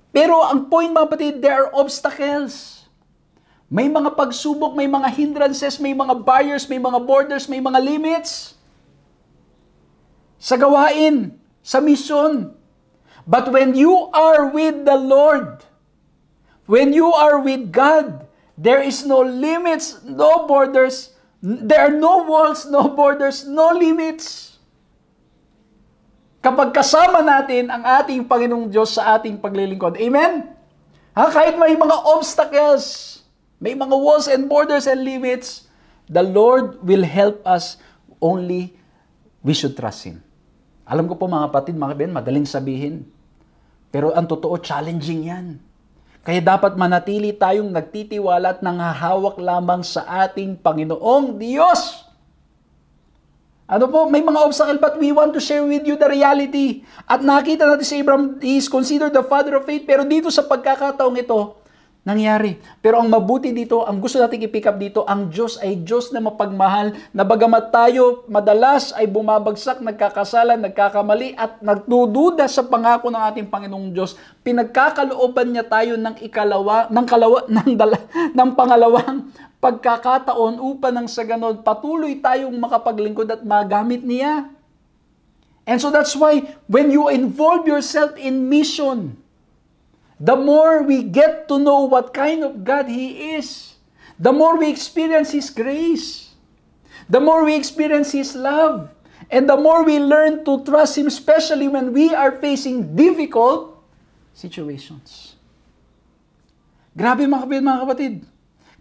Pero ang point mga kapatid, there are obstacles. May mga pagsubok, may mga hindrances, may mga barriers, may mga borders, may mga limits. Sa gawain, sa mission. But when you are with the Lord, when you are with God, there is no limits, no borders, there are no walls, no borders, no limits. Kapag kasama natin ang ating Panginoong Diyos sa ating paglilingkod. Amen? Kahit may mga obstacles, may mga walls and borders and limits, the Lord will help us, only we should trust Him. Alam ko po mga kapatid, mga kaibigan, madaling sabihin. Pero ang totoo, challenging yan. Kaya dapat manatili tayong nagtitiwala at nanghahawak lamang sa ating Panginoong Diyos. Ano po, may mga obstacle but we want to share with you the reality. At nakita natin si Abraham, he is considered the father of faith. Pero dito sa pagkakataong ito, nangyari. Pero ang mabuti dito, ang gusto natin i-pick up dito, ang Diyos ay Diyos na mapagmahal, na bagamat tayo madalas ay bumabagsak, nagkakasalan, nagkakamali, at nagdududa sa pangako ng ating Panginoong Diyos, pinagkakalooban niya tayo ng pangalawang pagkakataon upang nang sa ganon patuloy tayong makapaglingkod at magamit niya. And so that's why when you involve yourself in mission, the more we get to know what kind of God He is, the more we experience His grace, the more we experience His love, and the more we learn to trust Him, especially when we are facing difficult situations. Grabe mga kapatid.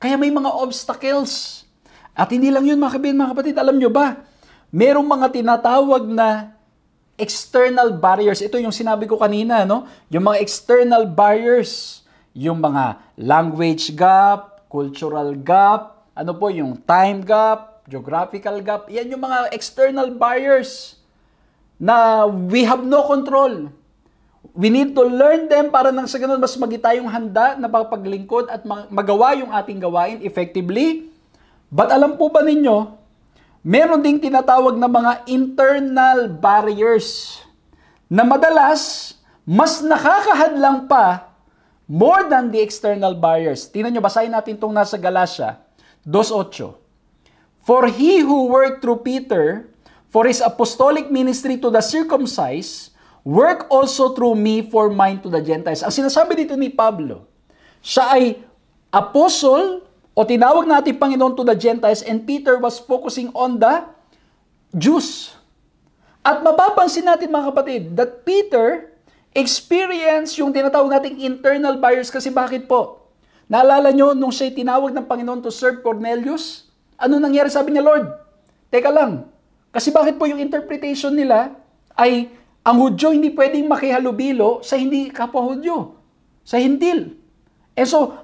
Kaya may mga obstacles. At hindi lang yun mga kapatid, alam nyo ba, merong mga tinatawag na external barriers. Ito yung sinabi ko kanina, no? Yung mga external barriers, yung mga language gap, cultural gap, ano po, yung time gap, geographical gap. Yan yung mga external barriers na we have no control. We need to learn them para nang sa ganun mas magi tayong handa na paglingkod at magawa yung ating gawain effectively. But alam po ba ninyo, meron ding tinatawag na mga internal barriers na madalas mas nakakahadlang pa more than the external barriers. Tingnan nyo, basahin natin itong nasa Galatia 2:8. For he who worked through Peter for his apostolic ministry to the circumcised, work also through me for mine to the Gentiles. Ang sinasabi dito ni Pablo, siya ay apostle o tinawag natin Panginoon to the Gentiles, and Peter was focusing on the Jews. At mapapansin natin mga kapatid, that Peter experienced yung tinatawag nating internal barriers. Kasi bakit po? Naalala nyo, nung siya'y tinawag ng Panginoon to serve Cornelius, ano nangyari? Sabi niya, Lord, teka lang. Kasi bakit po yung interpretation nila ay ang Hudyo hindi pwedeng makihalubilo sa hindi kapwa-Hudyo, sa Hintil. And so,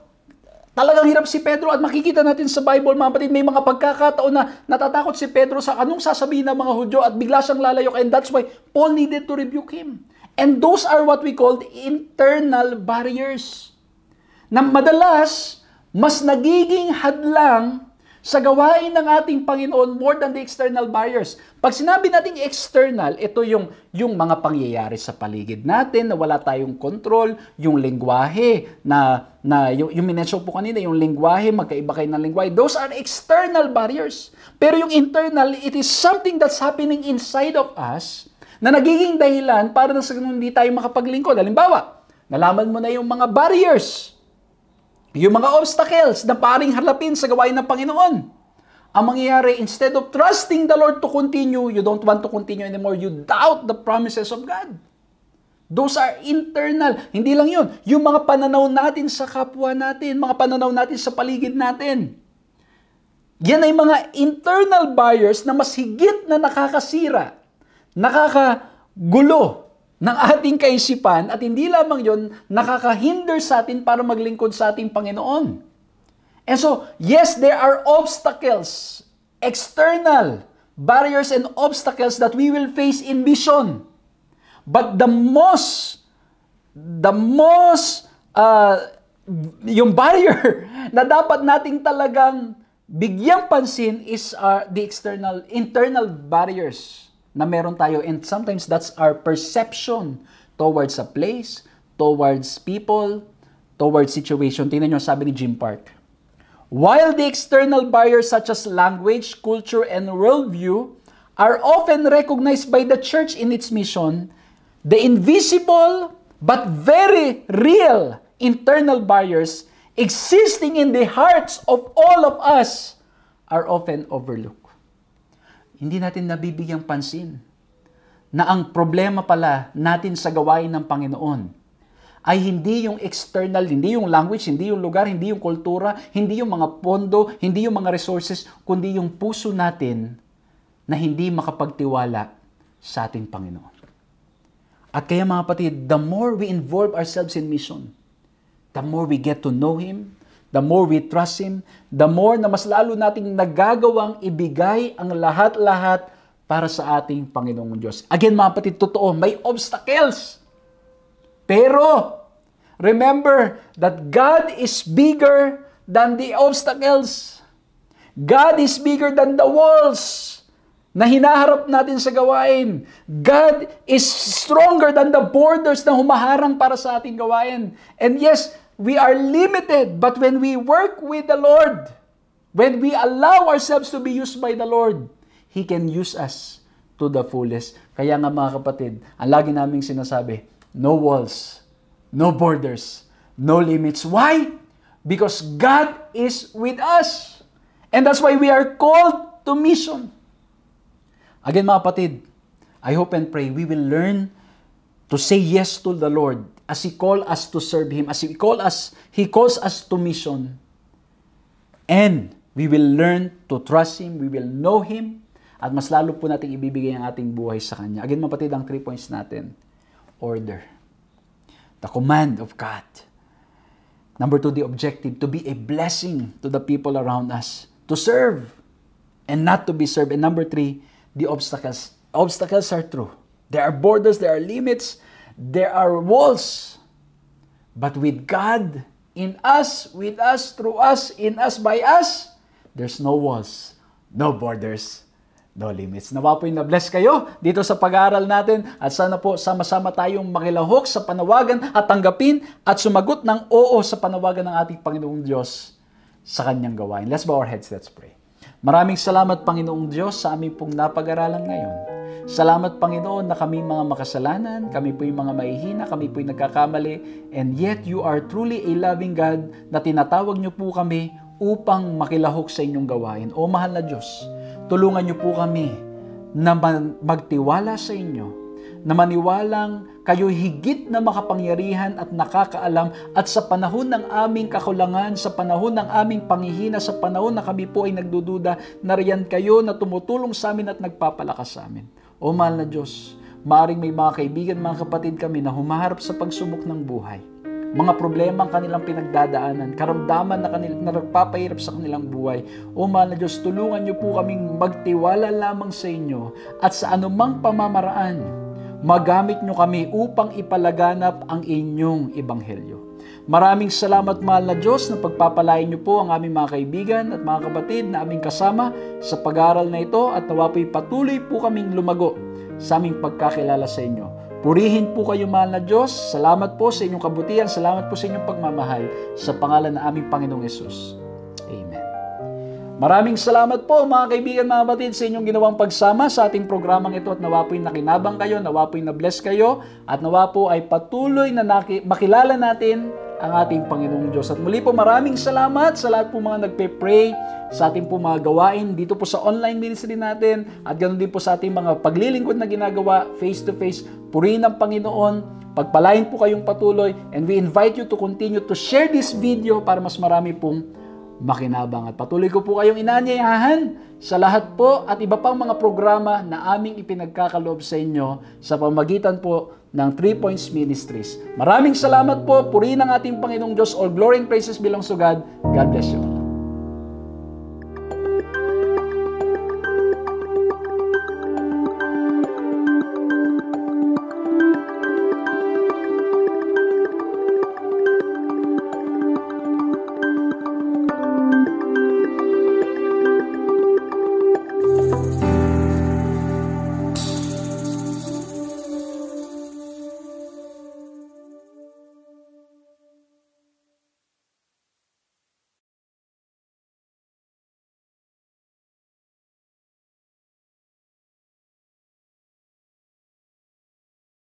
talagang hirap si Pedro at makikita natin sa Bible, mga kapatid, may mga pagkakataon na natatakot si Pedro sa anong sasabihin ng mga Hudyo at bigla siyang lalayok, and that's why Paul needed to rebuke him. And those are what we call internal barriers, na madalas mas nagiging hadlang sa gawain ng ating Panginoon more than the external barriers. Pag sinabi nating external, ito yung mga pangyayari sa paligid natin na wala tayong control, yung lengguwahe yung minention po kanina, yung lengguwahe, magkaiba kayo ng lengguwahe. Those are external barriers. Pero yung internal, it is something that's happening inside of us na nagiging dahilan para na sa hindi tayo makapaglingkod. Halimbawa, nalaman mo na yung mga barriers, yung mga obstacles na paring harapin sa gawain ng Panginoon. Ang mangyayari, instead of trusting the Lord to continue, you don't want to continue anymore. You doubt the promises of God. Those are internal. Hindi lang yun. Yung mga pananaw natin sa kapwa natin, mga pananaw natin sa paligid natin. Yan ay mga internal barriers na mas higit na nakakasira, nakakagulo ng ating kaisipan, at hindi lamang yon, nakakahinder sa atin para maglingkod sa ating Panginoon. And so, yes, there are obstacles, external barriers and obstacles that we will face in mission. But yung barrier na dapat nating talagang bigyang pansin is the internal barriers na meron tayo, and sometimes that's our perception towards a place, towards people, towards situation. Tingnan nyo, sabi ni Jim Park, while the external barriers such as language, culture, and worldview are often recognized by the church in its mission, the invisible but very real internal barriers existing in the hearts of all of us are often overlooked. Hindi natin nabibigyang pansin na ang problema pala natin sa gawain ng Panginoon ay hindi yung external, hindi yung language, hindi yung lugar, hindi yung kultura, hindi yung mga pondo, hindi yung mga resources, kundi yung puso natin na hindi makapagtiwala sa ating Panginoon. At kaya mga kapatid, the more we involve ourselves in mission, the more we get to know Him, the more we trust Him, the more na mas lalo nating nagagawang ibigay ang lahat-lahat para sa ating Panginoong Diyos. Again mga kapatid, totoo, may obstacles. Pero, remember that God is bigger than the obstacles. God is bigger than the walls na hinaharap natin sa gawain. God is stronger than the borders na humaharang para sa ating gawain. And yes, we are limited, but when we work with the Lord, when we allow ourselves to be used by the Lord, He can use us to the fullest. Kaya nga mga kapatid, ang lagi naming sinasabi, no walls, no borders, no limits. Why? Because God is with us. And that's why we are called to mission. Again mga kapatid, I hope and pray we will learn to say yes to the Lord as He calls us to serve Him, as He calls us to mission. And we will learn to trust Him, we will know Him, at mas lalo po natin ibibigay ang ating buhay sa Kanya. Again mga kapatid, ang 3 points natin. Order. The command of God. Number 2, the objective, to be a blessing to the people around us. To serve and not to be served. And number 3, the obstacles. Obstacles are true. There are borders, there are limits, there are walls. But with God, in us, with us, through us, in us, by us, there's no walls, no borders, no limits. Nawa po yung na-bless kayo dito sa pag-aaral natin, at sana po sama-sama tayong makilahok sa panawagan at tanggapin at sumagot ng oo sa panawagan ng ating Panginoong Diyos sa Kanyang gawain. Let's bow our heads, let's pray. Maraming salamat, Panginoong Diyos, sa aming pong napag-aralan ngayon. Salamat, Panginoon, na kami mga makasalanan, kami po'y mga mahihina, kami po'y nagkakamali, and yet you are truly a loving God na tinatawag niyo po kami upang makilahok sa inyong gawain. O mahal na Diyos, tulungan niyo po kami na magtiwala sa inyo, na maniwalang kayo higit na makapangyarihan at nakakaalam, at sa panahon ng aming kakulangan, sa panahon ng aming panghihina, sa panahon na kami po ay nagdududa, nariyan kayo na tumutulong sa amin at nagpapalakas sa amin. O mahal na Diyos, maaring may mga kaibigan, mga kapatid kami na humaharap sa pagsubok ng buhay. Mga problema ang kanilang pinagdadaanan, karamdaman na nagpapahirap sa kanilang buhay. O mahal na Diyos, tulungan niyo po kaming magtiwala lamang sa inyo, at sa anumang pamamaraan, magamit niyo kami upang ipalaganap ang inyong ebanghelyo. Maraming salamat, mahal na Diyos, na pagpapalain niyo po ang aming mga kaibigan at mga kapatid na aming kasama sa pag-aaral na ito, at nawa po'y patuloy po kaming lumago sa aming pagkakilala sa inyo. Purihin po kayo, mahal na Diyos. Salamat po sa inyong kabutihan. Salamat po sa inyong pagmamahal. Sa pangalan ng aming Panginoong Hesus. Amen. Maraming salamat po, mga kaibigan, mga kapatid, sa inyong ginawang pagsama sa ating programang ito, at nawa po'y nakinabang kayo, nawa po'y na-bless kayo, at nawa po ay patuloy na makilala natin ang ating Panginoong Diyos. At muli po, maraming salamat sa lahat po mga nagpe-pray sa ating po mga gawain dito po sa online ministry natin, at ganoon din po sa ating mga paglilingkod na ginagawa face-to-face. Purihin ang Panginoon, pagpalain po kayong patuloy, and we invite you to continue to share this video para mas marami pong makinabang. At patuloy ko po kayong inanyayahan sa lahat po at iba pang mga programa na aming ipinagkakaloob sa inyo sa pamagitan po ng 3 Points Ministries. Maraming salamat po. Purihin ang ating Panginoong Diyos. All glory and praises belongs to God. God bless you.